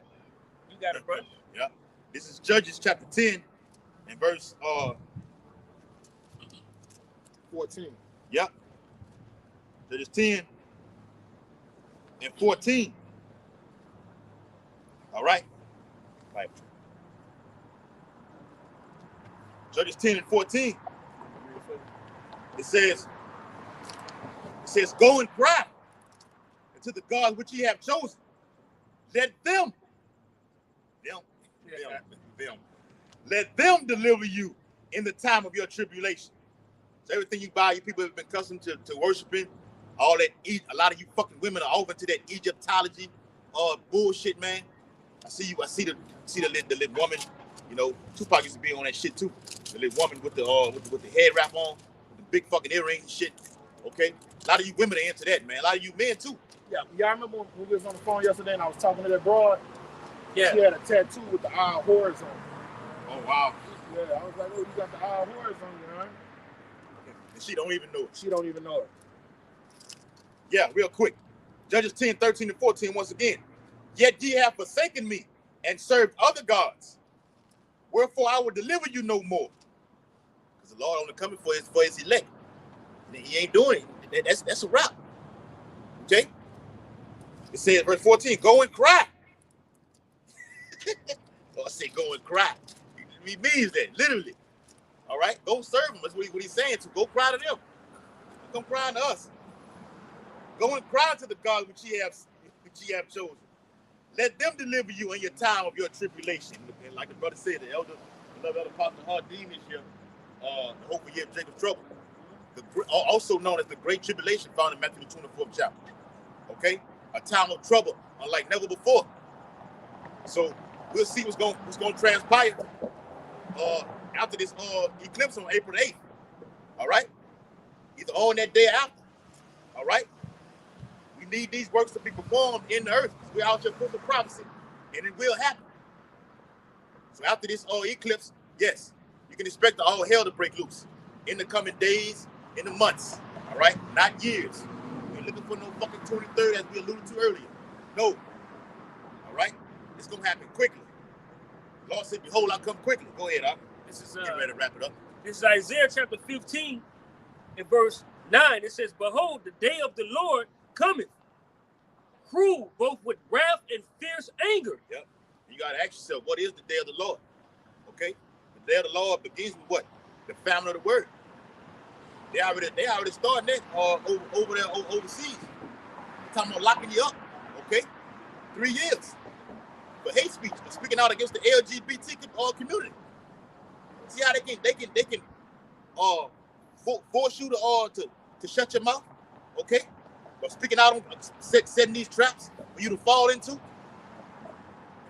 you got it, brother. Yeah, this is Judges chapter 10 and verse 14. Yep, Judges 10 and 14. All right. Right. Judges 10 and 14. It says, go and cry unto the gods which ye have chosen. Let them, let them deliver you in the time of your tribulation. So everything you buy, you people have been accustomed to worshiping, all that, a lot of you fucking women are over to that Egyptology bullshit, man. I see the little woman, you know, Tupac used to be on that shit too. The little woman with the head wrap on, with the big fucking earrings and shit. Okay, a lot of you women are into that, man. A lot of you men too. Yeah, I remember when we was on the phone yesterday and I was talking to that broad. Yeah, she had a tattoo with the eye horrors on. Oh wow. Yeah, I was like, oh, you got the eye horrors on you, huh? And she don't even know it. She don't even know it. Yeah, real quick. Judges 10, 13, and 14 once again. Yet ye have forsaken me and served other gods. Wherefore I will deliver you no more. Because the Lord only coming for his elect. And he ain't doing it. That's a wrap. Okay? It says, verse 14, go and cry. Oh, I say go and cry. He means that, literally. All right? Go serve him. That's what he's saying. To go cry to them. Don't come crying to us. Go and cry to the God which ye have chosen. Let them deliver you in your time of your tribulation. And like the brother said, the elder Apostle Hardin is here, the hopeful year of Jacob's trouble. Also known as the Great Tribulation, found in Matthew the 24th chapter. Okay? A time of trouble, unlike never before. So we'll see what's going to transpire after this eclipse on April 8th. All right? Either on that day after. All right? We need these works to be performed in the earth. We're out here fulfilling prophecy, and it will happen. So after this eclipse, yes, you can expect all hell to break loose in the coming days, in the months. All right, not years. We ain't looking for no fucking 23rd as we alluded to earlier. No. All right, it's gonna happen quickly. The Lord said, "Behold, I come quickly." Go ahead, This is get ready to wrap it up. This is Isaiah chapter 15, in verse 9. It says, "Behold, the day of the Lord cometh, cruel both with wrath and fierce anger." Yep. You gotta ask yourself, what is the day of the Lord? Okay, the day of the Lord begins with what? The famine of the word. They already starting that over there overseas. They're talking about locking you up. Okay, 3 years for hate speech, for speaking out against the LGBT community. See how they can force you to shut your mouth. Okay. But speaking out on setting these traps for you to fall into.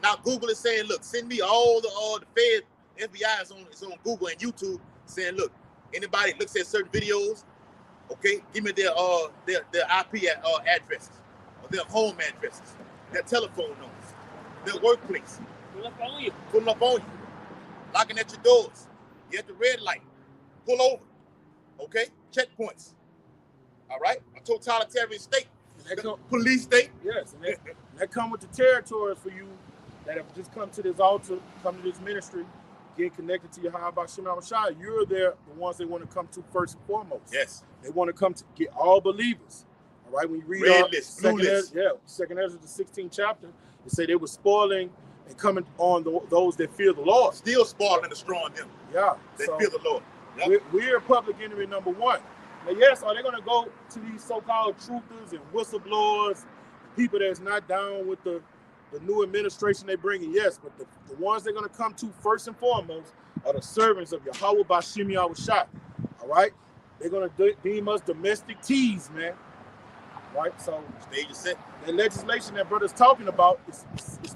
Now Google is saying, look, send me all the Fed, FBI is on Google and YouTube saying, look, anybody looks at certain videos, okay, give me their IP addresses, or their home addresses, their telephone numbers, their workplace. Pull up on you. Pulling up on you, knocking at your doors. You at the red light, pull over, okay, checkpoints. All right, a totalitarian state, police state. Yes, and that come with the territories for you that have just come to this altar, come to this ministry, get connected to Yahweh Shem Shai, you're the ones they want to come to first and foremost. Yes. They want to come to get all believers. All right, when you read Red list, blue list. Second Ezra, the 16th chapter, they say they were spoiling and coming on those that fear the Lord. Still spoiling and destroying them. Yeah. They so fear the Lord. Yep. We're public enemy number one. Now, yes, are they going to go to these so-called truthers and whistleblowers, people that's not down with the new administration they bring in? Yes, but the ones they're going to come to first and foremost are the servants of Yahweh Bashim Yahushua. All right? They're going to deem us domestic teas, man. Right? So stage is set. The legislation that brother's talking about is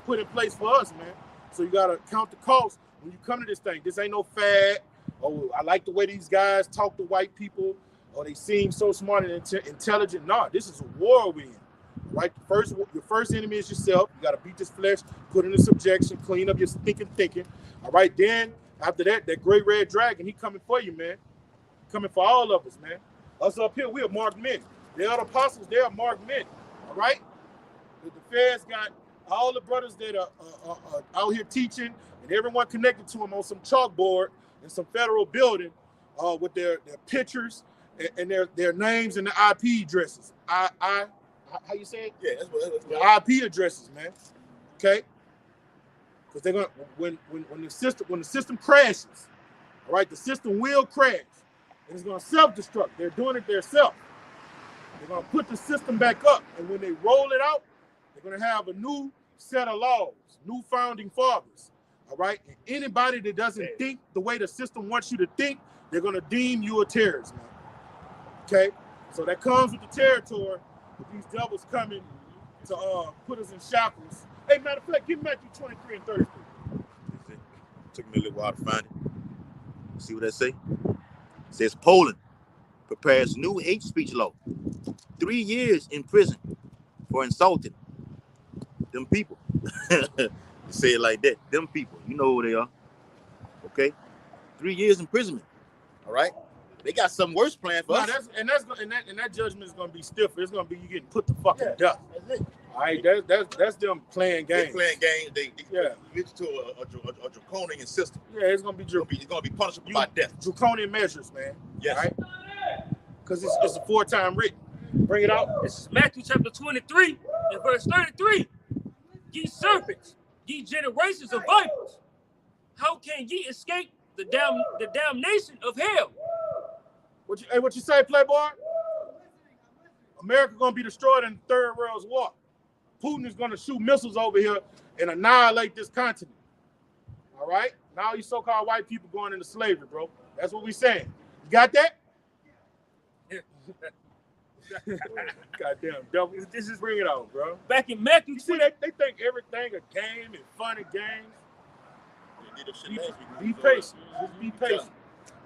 put in place for us, man. So you got to count the cost when you come to this thing. This ain't no fad. Oh, I like the way these guys talk to white people, or they seem so smart and intelligent. No, this is a war we're in. Right? Your first enemy is yourself. You got to beat this flesh, put it in subjection, clean up your thinking. All right, then after that great red dragon, he coming for you, man. Coming for all of us, man. Us up here, we are marked men. They are the apostles. They are marked men. All right? The feds got all the brothers that are out here teaching, and everyone connected to them on some chalkboard in some federal building with their pictures and their names and the IP addresses. How you say it? Yeah, that's what the IP addresses, man. Okay? Because they're gonna when the system crashes, all right, the system will crash. And it's gonna self-destruct. They're doing it themselves. They're gonna put the system back up, and when they roll it out, they're gonna have a new set of laws, new founding fathers. All right, and anybody that doesn't think the way the system wants you to think, they're gonna deem you a terrorist, man. Okay, so that comes with the territory. With these devils coming to put us in shackles. Hey, matter of fact, give Matthew 23 and 33. Took me a little while to find it. See what that say? It says Poland prepares new hate speech law. 3 years in prison for insulting them people. Say it like that. Them people. You know who they are. Okay? 3 years imprisonment. All right? They got some worse planned for us. That judgment is going to be stiffer. It's going to be you getting put to fucking death. That's it. All right, that's them playing games. They playing games. They get to a draconian system. Yeah, it's going to be it's going to be punishable by death. Draconian measures, man. Yes. All right? Because it's a 4-time written. Bring it out. This is Matthew chapter 23 and verse 33. Ye serpents, ye generations of vipers, how can ye escape the damnation of hell? What you say, Playboy? America gonna be destroyed in the Third World War. Putin is gonna shoot missiles over here and annihilate this continent. All right? Now you so-called white people going into slavery, bro. That's what we saying. You got that? Goddamn devil. This is bring it on, bro. Back in Matthew, you see they think everything a game and funny games. Be patient. Just be patient.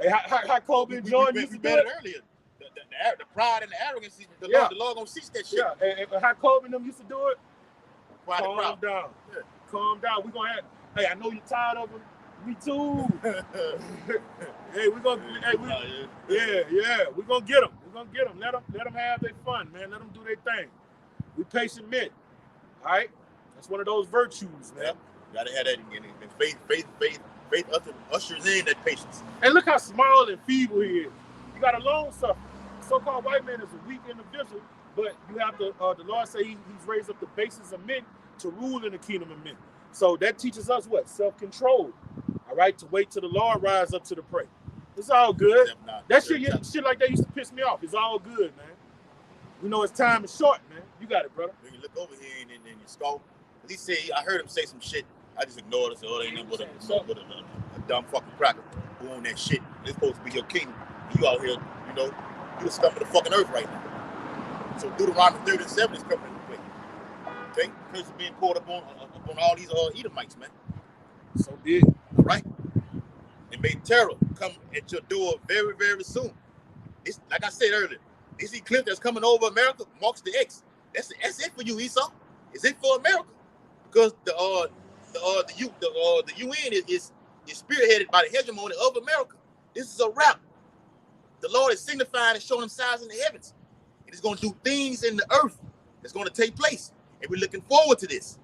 Hey, how Kobe and Jordan used to do it earlier. The pride and the arrogance, the Lord gonna cease that shit. Yeah, and how Kobe and them used to do it. Calm down. Yeah. Calm down. We gonna have. Hey, I know you're tired of them. Me too. Hey, we're gonna. We're gonna get them. We're gonna get them. Let them have their fun, man. Let them do their thing. We patient men. All right. That's one of those virtues, man. Yep. Gotta have that again. Faith ushers in that patience. And look how small and feeble he is. You got a lone sufferer. So-called white man is a weak individual, but you have the Lord say he's raised up the basis of men to rule in the kingdom of men. So that teaches us what? Self-control. All right, to wait till the Lord rise up to the prey. It's all good. That shit like that used to piss me off. It's all good, man. You know, his time is short, man. You got it, brother. When you look over here and you scoff, at least say, I heard him say some shit. I just ignored it. So it ain't nothing but a dumb fucking cracker who own that shit. It's supposed to be your king. And you out here, you know, you the scum of the fucking earth right now. So Deuteronomy 37 is coming into play. Okay? Curse is being poured up on all these Edomites, man. So big. All right? And may terror come at your door very, very soon. It's like I said earlier, this eclipse that's coming over America marks the X. That's it for you, Esau. It's it for America. Because the UN is spearheaded by the hegemony of America. This is a wrap. The Lord is signifying and showing signs in the heavens. It is going to do things in the earth that's going to take place. And we're looking forward to this.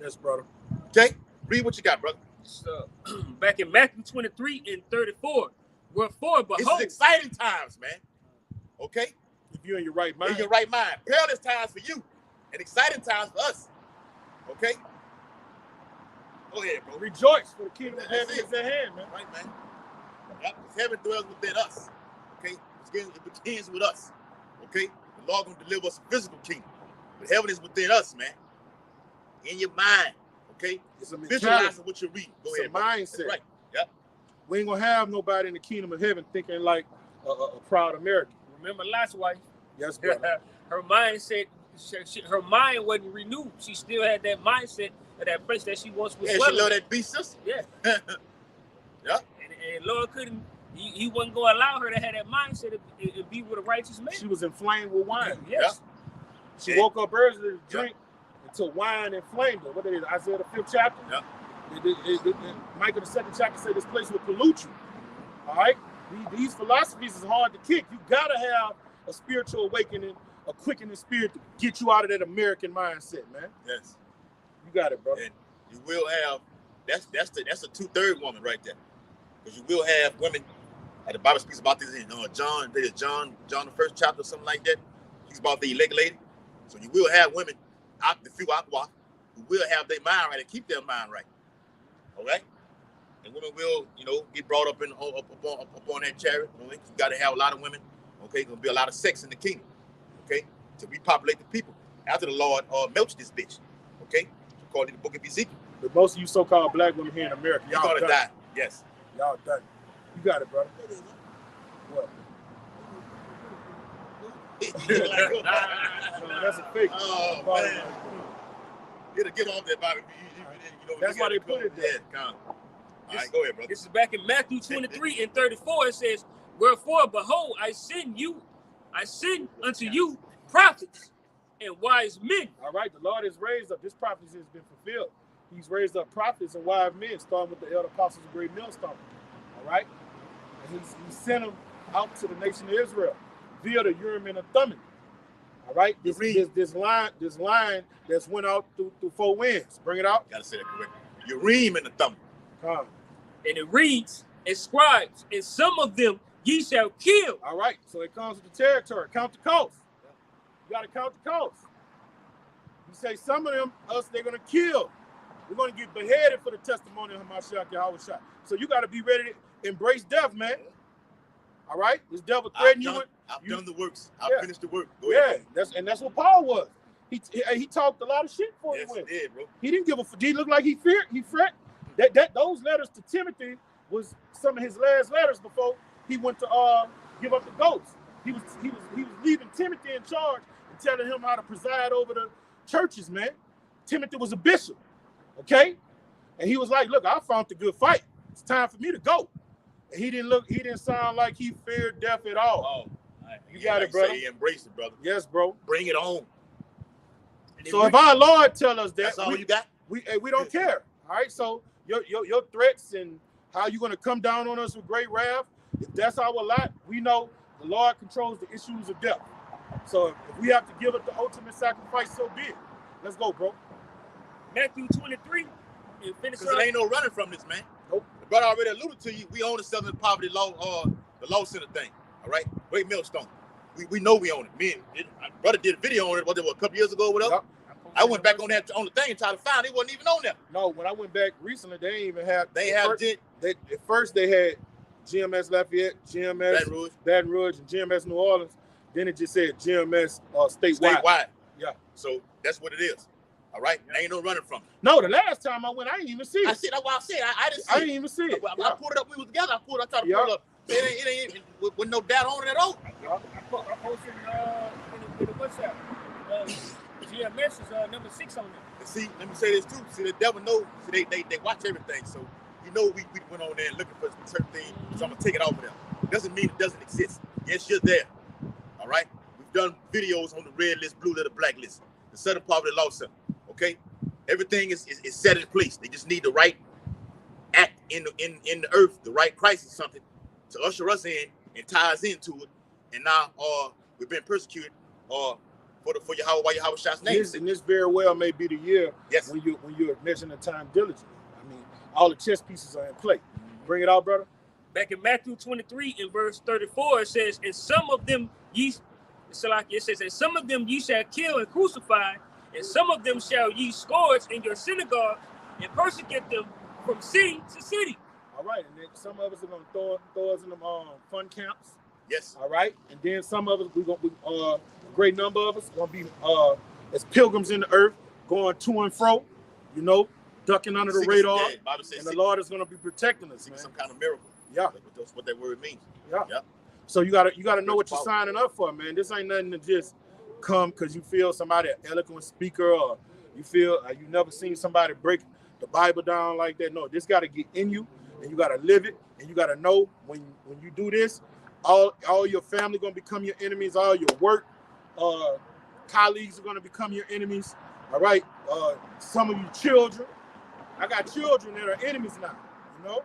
Yes, brother. Okay? Read what you got, brother. Back in Matthew 23 and 34. Wherefore, This behold, is exciting times, man. Okay? If you're in your right mind. In your right mind. Perilous times for you and exciting times for us. Okay? Go ahead, bro. Rejoice, for the kingdom of That's heaven it. is at hand, man. Right, man. Yep. Heaven dwells within us. Okay? It begins with us. Okay? The Lord gonna deliver us a physical kingdom. But heaven is within us, man. In your mind. Okay? It's a Visualize mentality. what you're reading. Go It's ahead. a bro. mindset. That's right. Yep. We ain't gonna have nobody in the kingdom of heaven thinking like a proud American. remember Lot's wife? Yes, brother. Her mindset, her mind wasn't renewed. She still had that mindset of that place that she once was. Yeah, she love that beast sister. Yeah. Yeah. And Lord couldn't. He wasn't going to allow her to have that mindset to be with a righteous man. She was inflamed with wine. Yes. She Yeah. woke up early to drink until wine inflamed her. What it is, Isaiah the 5th chapter? Yeah. Micah the 2nd chapter said this place will pollute you. All right? These philosophies is hard to kick. You got to have a spiritual awakening, a quickening spirit to get you out of that American mindset, man. Yes. You got it, bro. And you will have, that's a 2/3 woman right there. Because you will have women, the Bible speaks about this in John the 1st chapter or something like that. He's about the elect lady. So you will have women, the few aqua, who will have their mind right and keep their mind right. All right? And women will, get brought up up on that chariot. You got to have a lot of women. Okay, gonna be a lot of sex in the kingdom. Okay, to repopulate the people after the Lord melts this bitch. Okay, according to the book of Ezekiel. But most of you so-called black women here in America, You're y'all gonna done. die. Yes. Y'all done. You got it, brother. What? No, that's a fake. Oh man. It'll get off that Bible. That's why they put it there. Yeah, come. All right, go ahead, brother. This is back in Matthew 23 and 34. It says, wherefore, behold, I send unto you prophets and wise men. All right, the Lord has raised up. This prophecy has been fulfilled. He's raised up prophets and wise men, starting with the elder apostles of great millstone. All right? And he sent them out to the nation of Israel via the Urim and the Thummim. All right? This line that's went out through four winds. Bring it out. Gotta say that correctly. Urim and the Thummim. Come. And it reads, and scribes, and some of them ye shall kill. All right, so it comes with the territory. Count the cost. You got to count the cost. You say some of them, they're going to kill. We're going to get beheaded for the testimony of Hamashiach Yahushua. So you got to be ready to embrace death, man. All right? This devil threatened you. I've done the works. I've finished the work. Go ahead. Yeah, that's what Paul was. He talked a lot of shit for you. Yes, he did, bro. He didn't give a fuck. He looked like he fret. Those letters to Timothy was some of his last letters before he went to give up the ghost. He was leaving Timothy in charge and telling him how to preside over the churches, man. Timothy was a bishop, okay? And he was like, look, I found the good fight. It's time for me to go. And he didn't sound like he feared death at all. Oh, you got it, brother. He embraced it, brother. Yes, bro. Bring it on. So if our Lord tell us that, that's all you got? We don't care. All right, so your threats and how you're going to come down on us with great wrath, if that's our lot, we know the Lord controls the issues of death. So if we have to give it the ultimate sacrifice, so be it. Let's go, bro. Matthew 23. Because there ain't no running from this, man. Nope. The brother already alluded to you. We own the Southern Poverty Law, the Law Center thing. All right? Great Millstone. We know we own it. Me and my brother did a video on it, a couple years ago or whatever. Yep. I went back on the thing and tried to find it. It wasn't even on there. No, when I went back recently, they ain't even have. At first they had GMS Lafayette, GMS Baton Rouge, and GMS New Orleans. Then it just said GMS statewide. Yeah. So that's what it is. All right. There ain't no running from it. No, the last time I went, I didn't even see it. I see. That's why I said I didn't see it. I didn't even see it. I pulled it up. We was together. I tried to pull it up. It ain't with no doubt on it at all. I posted in the WhatsApp. GMS is number 6 on there. And see, let me say this too. See, the devil knows. See, they watch everything. So we went on there looking for certain things. So I'm gonna take it off of them. Doesn't mean it doesn't exist. Yes, you're there. All right. We've done videos on the red list, blue list, black list, the Southern Poverty Law Center. Okay. Everything is set in place. They just need the right act in the earth, the right crisis, something to usher us in and tie us into it. And now, we've been persecuted, for Yahweh's name. And this very well may be the year yes. when you're measuring the time diligently. I mean, all the chess pieces are in play. Bring it out, brother. Back in Matthew 23 in verse 34, it says, and some of them ye, it says, and some of them ye shall kill and crucify, and some of them shall ye scourge in your synagogue and persecute them from city to city. All right, and then some of us are gonna throw us in them fun camps. Yes. All right, and then some of us a great number of us gonna be as pilgrims in the earth, going to and fro, you know, ducking under the radar, and the Lord is gonna be protecting us. Some kind of miracle. Yeah, that's what that word means. Yeah. So you gotta know what you're signing up for, man. This ain't nothing to just come because you feel somebody an eloquent speaker or you feel you never seen somebody break the Bible down like that. No, this got to get in you, and you got to live it, and you got to know when you do this, all your family gonna become your enemies, all your work colleagues are gonna become your enemies. All right, some of you children, I got children that are enemies now. You know,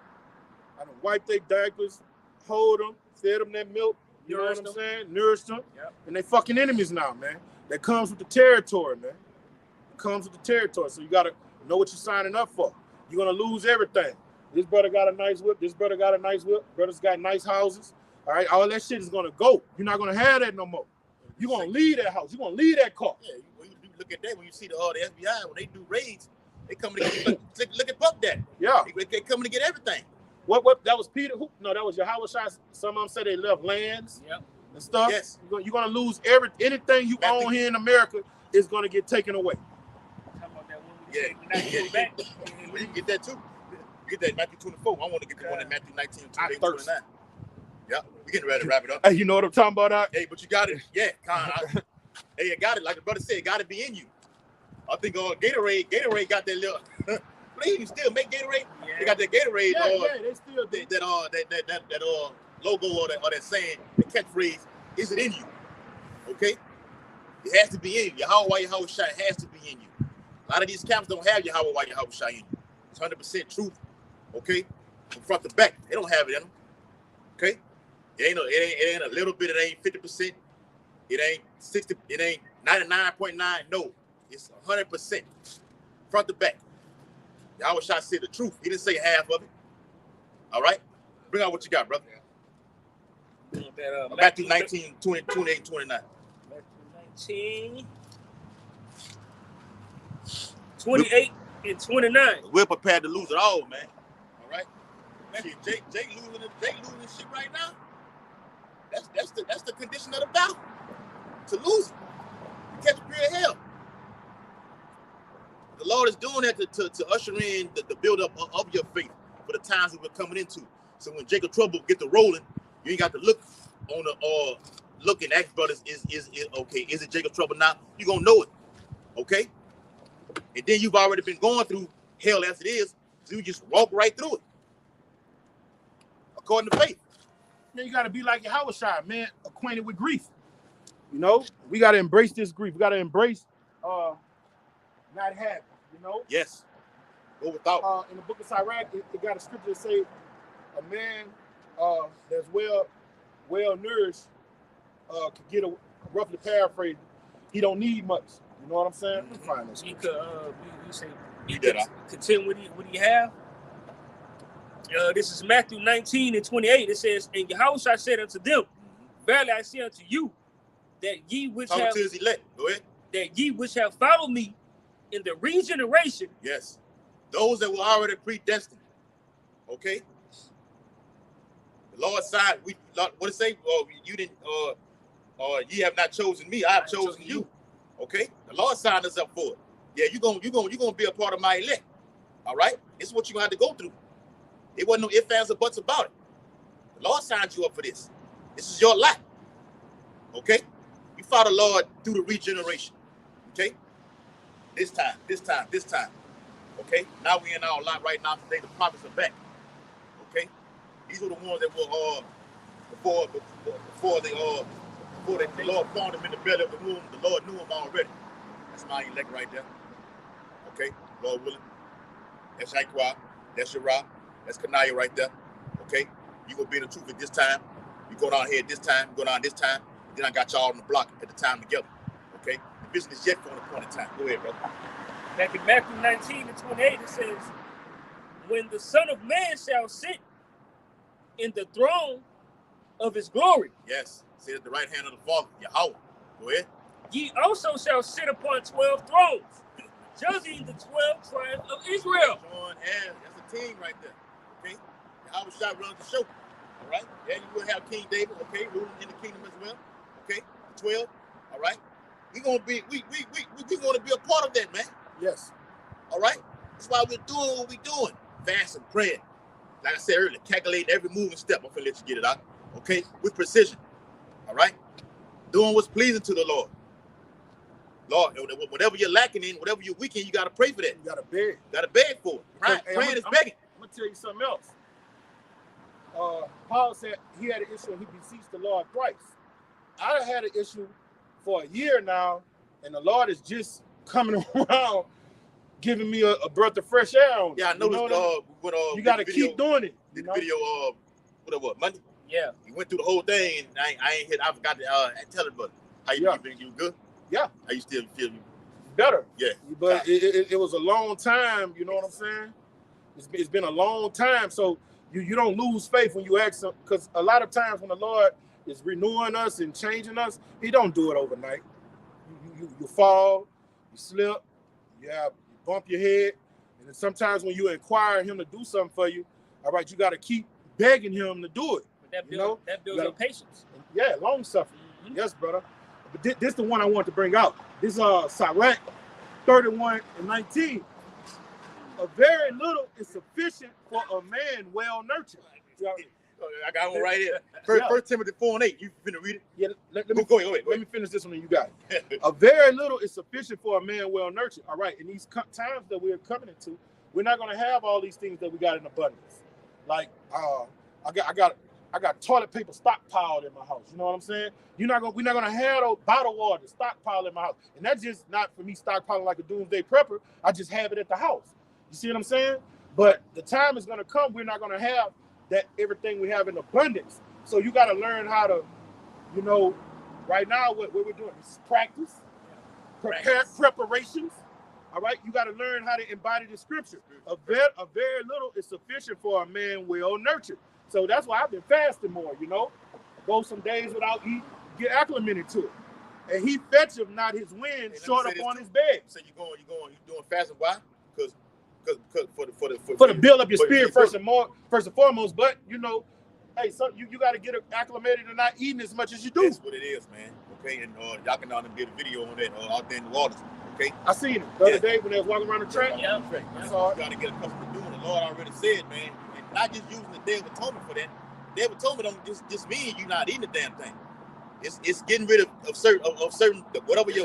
I done wipe their diapers, hold them, fed them that milk. You know what I'm saying? Nourished them, and they fucking enemies now, man. That comes with the territory, man. It comes with the territory, so you gotta know what you're signing up for. You're gonna lose everything. This brother got a nice whip. This brother got a nice whip. Brothers got nice houses. All right, all that shit is gonna go. You're not gonna have that no more. You're gonna leave that house. You're gonna leave that car. Yeah, when you look at that, when you see the FBI, when they do raids, they come to get look at Pup Daddy. Yeah, they coming to get everything. What? That was Peter. Who? No, that was Yahweh Shai. Some of them said they left lands and stuff. Yes, you're gonna lose anything you own here in America is gonna get taken away. Yeah. Well, you can get that too. You get that in Matthew 24. I want to get the one in Matthew 19, 28, 29. Yeah, we're getting ready to wrap it up. Hey, you know what I'm talking about? Hey, but you got it. Yeah, hey, you got it. Like the brother said, it got to be in you. I think Gatorade got that little. They even still make Gatorade. Yeah. They got that Gatorade. They still do. That logo or that saying, the catchphrase, is it in you? Okay, it has to be in you. Yahweh Shai has to be in you. A lot of these camps don't have Yahweh Shai in you. It's 100% truth. Okay, from front to back, they don't have it in them. Okay, it ain't a little bit. It ain't 50%. It ain't 60. It ain't 99.9. No, it's 100% front to back. Yahweh Shai said the truth. He didn't say half of it. All right, bring out what you got, brother. Matthew 19, 20, 28, 29. Matthew 19, 28 and 29. We're prepared to lose it all, man. All right. Shit, Jake losing shit right now. That's the condition of the battle. To lose it, to catch a period of hell. The Lord is doing that to usher in the buildup of your faith for the times that we're coming into. So when Jacob trouble get to rolling, you ain't got to look on the look and ask brothers, is okay? Is it Jacob trouble now? You gonna know it, okay? And then you've already been going through hell as it is, so you just walk right through it according to faith. Man, you got to be like Yahweh Shai, man, acquainted with grief. You know, we got to embrace this grief. We got to embrace not having. You know. Yes. Go without. In the book of Sirach, it got a scripture that say, a man that's well nourished could get a roughly paraphrase. He don't need much. You know what I'm saying? Mm-hmm. Find this. You could you say he content what he have. This is Matthew 19 and 28. It says, and Yahushua said unto them, verily I say unto you, that ye which have to his elect. Go ahead. That ye which have followed me in the regeneration. Yes. Those that were already predestined. Okay. The Lord side, what it say? You didn't ye have not chosen me, I have chosen you. Okay? The Lord signed us up for it. Yeah, you're gonna be a part of my elect. All right? This is what you're gonna have to go through. It wasn't no ifs, ands, or buts about it. The Lord signed you up for this. This is your life. Okay? You follow the Lord through the regeneration. Okay? This time. Okay? Now we in our lot right now today. The prophets are back. Okay? These were the ones that were before the Lord formed them in the belly of the womb. The Lord knew them already. That's my elect right there. Okay? Lord willing. That's Shaquah. That's Shirah. That's Kanaya right there. Okay? You gonna be in the truth at this time. You go down here at this time. Go down this time. Then I got y'all on the block at the time together. Okay? The business yet for an appointed time. Go ahead, brother. Back in Matthew 19 and 28, it says, when the Son of Man shall sit in the throne of his glory. Yes. Sit at the right hand of the Father, Yahweh. Go ahead. Ye also shall sit upon 12 thrones, judging the 12 tribes of Israel. John and that's a team right there. Okay? Yahweh shall run the show. All right? Yeah, you will have King David, okay, ruling in the kingdom as well. Okay? The 12. All right? We gonna be a part of that, man. Yes. All right? That's why we're doing what we're doing. Fast and praying. Like I said earlier, calculating every move and step. I'm gonna let you get it out. Okay? With precision. All right? Doing what's pleasing to the Lord. Lord, whatever you're lacking in, whatever you're weak in, you gotta pray for that. You gotta beg. You gotta beg for it. Praying is begging. I'm gonna tell you something else. Paul said he had an issue and he beseeched the Lord thrice. I had an issue for a year now, and the Lord is just coming around, giving me a breath of fresh air on. Yeah, I noticed. You gotta keep doing it. Did the video what Monday? Yeah. You went through the whole thing, and I ain't hit. I forgot to tell it, but how you been? You good? Yeah. How you still feel? Better. Yeah. But it was a long time. You know what I'm saying? It's been a long time, so you don't lose faith when you ask him, because a lot of times when the Lord is renewing us and changing us, he don't do it overnight. You fall, you slip, you bump your head, and then sometimes when you inquire him to do something for you, all right, you got to keep begging him to do it. But that builds up patience. Yeah, long suffering. Mm-hmm. Yes, brother. But this is the one I want to bring out. This Sirach 31:19. A very little is sufficient for a man well nurtured. I got one right here. First Timothy 4:8. You finna read it? Yeah, let me go ahead. Let me finish this one and you got it. A very little is sufficient for a man well nurtured. All right, in these times that we're coming into, we're not going to have all these things that we got in abundance. Like I got toilet paper stockpiled in my house. You know what I'm saying? We're not gonna have those bottled water stockpiled in my house. And that's just not for me stockpiling like a doomsday prepper. I just have it at the house. You see what I'm saying? But the time is gonna come, we're not gonna have that everything we have in abundance. So you gotta learn how to, right now what we're doing is practice, preparations. All right, you gotta learn how to embody the scripture. A very little is sufficient for a man well nurtured. So that's why I've been fasting more, Go some days without eating, get acclimated to it. And he fetcheth not his wind short up on his bed. So you doing fasting? Why? Because for to build up your spirit first and foremost. But hey, so you got to get acclimated to not eating as much as you do. That's what it is, man. Okay, and y'all can get a video on that out there in the waters. Okay, I seen it the other day when they was walking around the track. Yeah, that's all. You got to get accustomed to doing it. The Lord already said, man, and not just using the Day of Atonement for that. The Day of Atonement don't just mean you not eating the damn thing. It's getting rid of certain whatever your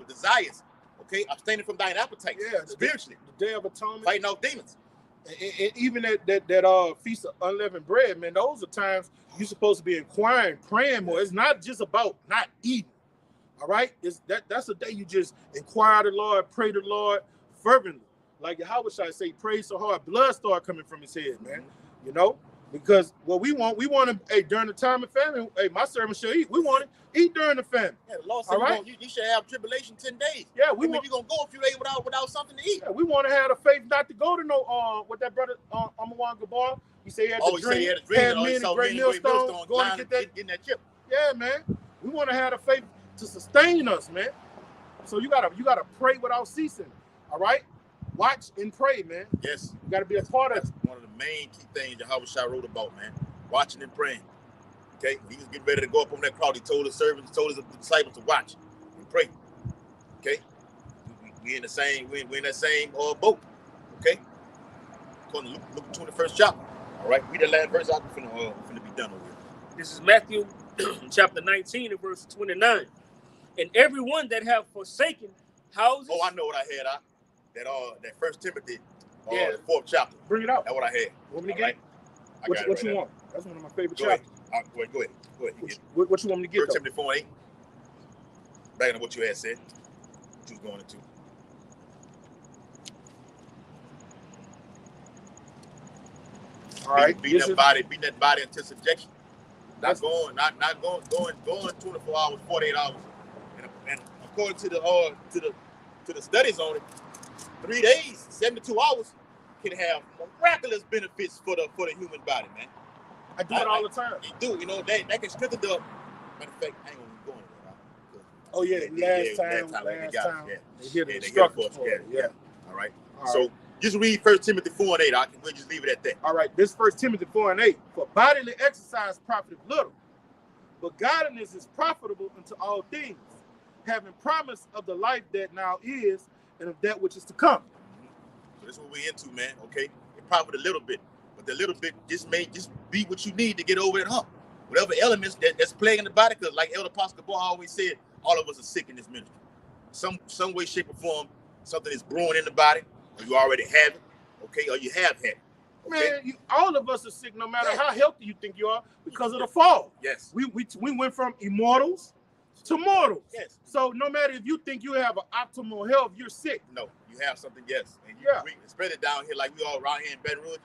desires. Okay, abstaining from thine appetite. Yeah, spiritually. The Day of Atonement, fighting off demons. And even that feast of unleavened bread, man, those are times you're supposed to be inquiring, praying more. It's not just about not eating. All right, that's a day you just inquire the Lord, pray the Lord fervently. Like how would I say, pray so hard, blood start coming from his head, man. Because what we want to, during the time of famine, my servant shall eat. We want to eat during the famine. Yeah, the Lord said you should have tribulation 10 days. Yeah, you're going to go if you ate without something to eat. Yeah, we want to have the faith not to go to no, what that brother, Amawan Gabar, he said he had to drink, had men and great millstones, going to get that chip. Yeah, man. We want to have the faith to sustain us, man. So you gotta pray without ceasing. All right? Watch and pray, man. Yes. You gotta be a part of it. That's one of the main key things Yahweh Shai wrote about, man. Watching and praying. Okay? He was getting ready to go up on that crowd. He told his servants, told his disciples to watch and pray. Okay? We in the same boat. Okay? According to Luke 21st chapter. All right, read that last verse out. We're finna be done over here. This is Matthew chapter 19 and verse 29. And everyone that have forsaken houses. Oh, I know what I had. That First Timothy, the 4th chapter. Bring it out. That's what I had. Want me to get it? What you want? That's one of my favorite chapters. Go ahead. What you want me to get? First Timothy 4:8. Back on what you had said. What you was going into. All right. Beating that body into subjection. Not going 24 hours, 48 hours. And according to the studies on it, 3 days, 72 hours can have miraculous benefits for the human body, man. I do it all the time. You do, you know, that can strengthen the. Matter of fact, I ain't gonna go into that. Oh yeah, last time they hit the structure. Yeah. All right. All So right. just read 1 Timothy 4:8. We'll just leave it at that. All right, this 1 Timothy 4:8. For bodily exercise profiteth little, but godliness is profitable unto all things, having promise of the life that now is and of that which is to come. So this is what we're into, man. Okay, it profit a little bit, but the little bit just be what you need to get over that hump. Whatever elements that's plaguing the body, because like Elder Pastor Boy always said, all of us are sick in this ministry. Some way, shape, or form, something is brewing in the body, or you already have it, okay, or you have had it. Okay? Man, all of us are sick, no matter how healthy you think you are, because of the fall. Yes. We went from immortals to mortals. Yes. So no matter if you think you have an optimal health, you're sick. No, you have something, yes. And you Yeah. spread it down here like we all around here in Baton Rouge.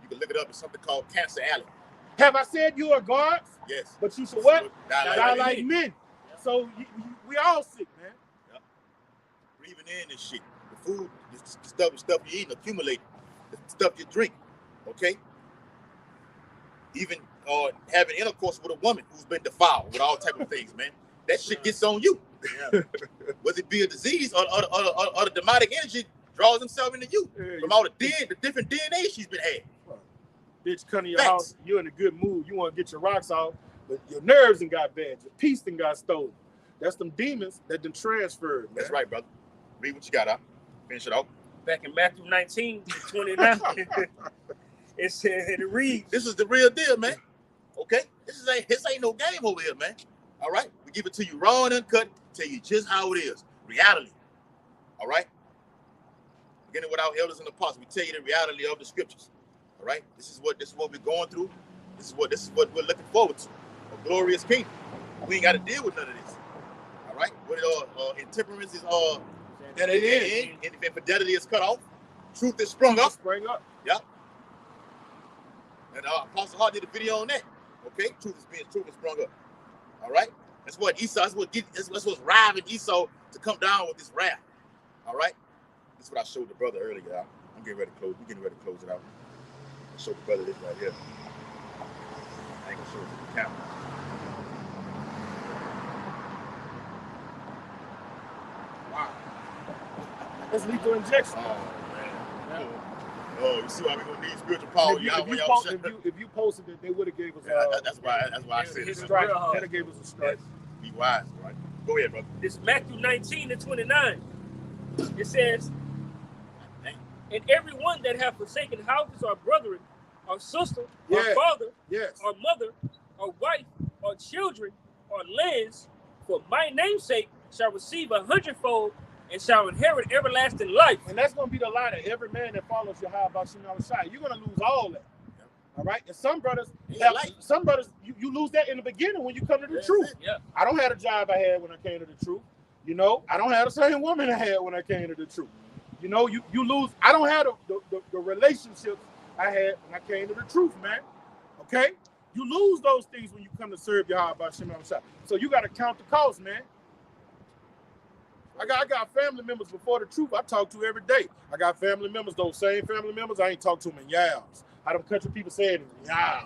You can look it up. It's something called Cancer Alley. Have I said you are gods? Yes. But you should what? Die like men. Yep. So we all sick, man. Yep. Breathing in and shit. The food, the stuff you eat, accumulate. The stuff you drink. Okay? Even having intercourse with a woman who's been defiled with all type of things, man. That shit gets on you. Yeah. Whether it be a disease or the demonic energy draws himself into you from all the different DNA she's been had. Bitch, come to your house, you're in a good mood. You want to get your rocks off, but your nerves done got bad. Your peace done got stolen. That's them demons that done transferred. Man. That's right, brother. Read what you got out. Finish it off. Back in Matthew 19:29, it reads, this is the real deal, man. Okay? This ain't no game over here, man. All right? We give it to you raw and uncut, tell you just how it is. Reality. All right? Beginning with our elders and apostles, we tell you the reality of the scriptures. All right? This is what we're going through. This is what we're looking forward to. A glorious kingdom. We ain't got to deal with none of this. All right? What intemperance is that it is. And infidelity is cut off. Truth is sprung up. Yep. And Apostle Hart did a video on that. Okay? Truth is sprung up. All right? That's what Esau, that's what's driving Esau to come down with this wrath. All right? This is what I showed the brother earlier. I'm getting ready to close. We're getting ready to close it out. I showed the brother this right here. I ain't gonna show it to the camera. Wow. That's lethal injection. Oh, man. Oh, you see why we gonna need spiritual power? If you posted it, they would have gave us. That's why I said it. Strike. That have gave us a strike. Be wise, right? Go ahead, brother. This Matthew 19:29. It says, and everyone that have forsaken houses or brethren, or sister, or father, or mother, or wife, or children, or lands, for my name's sake, shall receive 100-fold and shall inherit everlasting life. And that's going to be the line of every man that follows Yahweh Shem Shai. You're going to lose all that. Yep. All right? And some brothers, you lose that in the beginning when you come to the truth. Yeah. I don't have the job I had when I came to the truth. You know, I don't have the same woman I had when I came to the truth. You know, you lose. I don't have the relationships I had when I came to the truth, man. Okay? You lose those things when you come to serve Yahweh Shem Shai. So you got to count the cost, man. I got family members before the truth I talk to every day. I got family members, those same family members, I ain't talked to them in years. How them country people say it, yeah.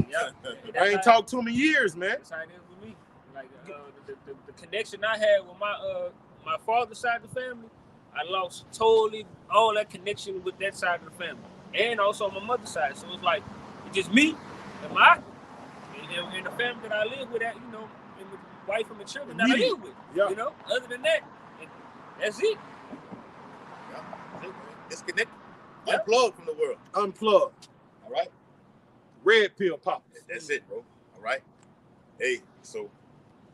I ain't talked to them in years, man. That's how it is with me. Like the connection I had with my father's side of the family, I lost totally all that connection with that side of the family, and also on my mother's side. So it's like it's just me and and the family that I live with, and the wife and the children that I live with. Yeah. You know, other than that. That's it. Yeah. Disconnect. Yeah. Unplugged from the world. Unplugged. All right. Red pill pop. That's it, bro. All right. Hey, so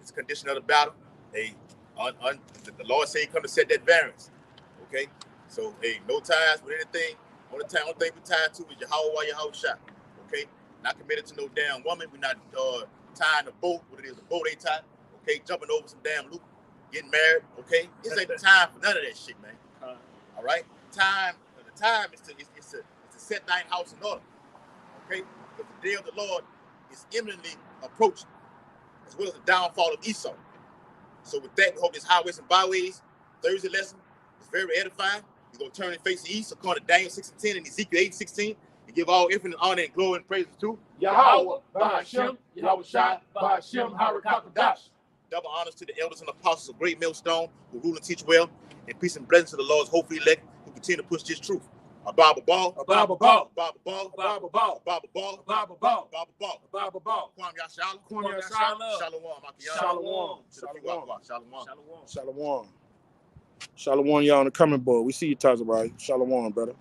it's a condition of the battle. Hey, the Lord said He come to set that variance. Okay. So hey, no ties with anything. Only thing we tied to is Yahweh Shai. Okay. Not committed to no damn woman. We're not tying a boat. What it is, a boat they tie. Okay. Jumping over some damn loop. Getting married, okay? This ain't the time for none of that shit, man. All right? The time is to set thine house in order, okay? Because the day of the Lord is imminently approaching, as well as the downfall of Esau. So with that, we hope this highways and byways Thursday lesson is very edifying. We're going to turn and face the east according to Daniel 6:10 and Ezekiel 8:16 and give all infinite honor and glory and praises to Yahweh, Bahashem, Yahweh Shai, Bahashem, Harakakadash. double honors to the elders and apostles of Great Millstone who rule and teach well, and peace and blessings to the Lord's hopefully elect who continue to push this truth. A Bible ball, A Bible ball, Bible ball, a Bible ball, Bible ball, a Bible ball, Bible ball. a Bible ball. Kwam Yashala, Kwam Yashala, Shalom, Makiyama. Shalom, Shalom, Shalom. Shalom. Shalom, y'all on the coming board. We see you, Tazawai. Shalom, brother.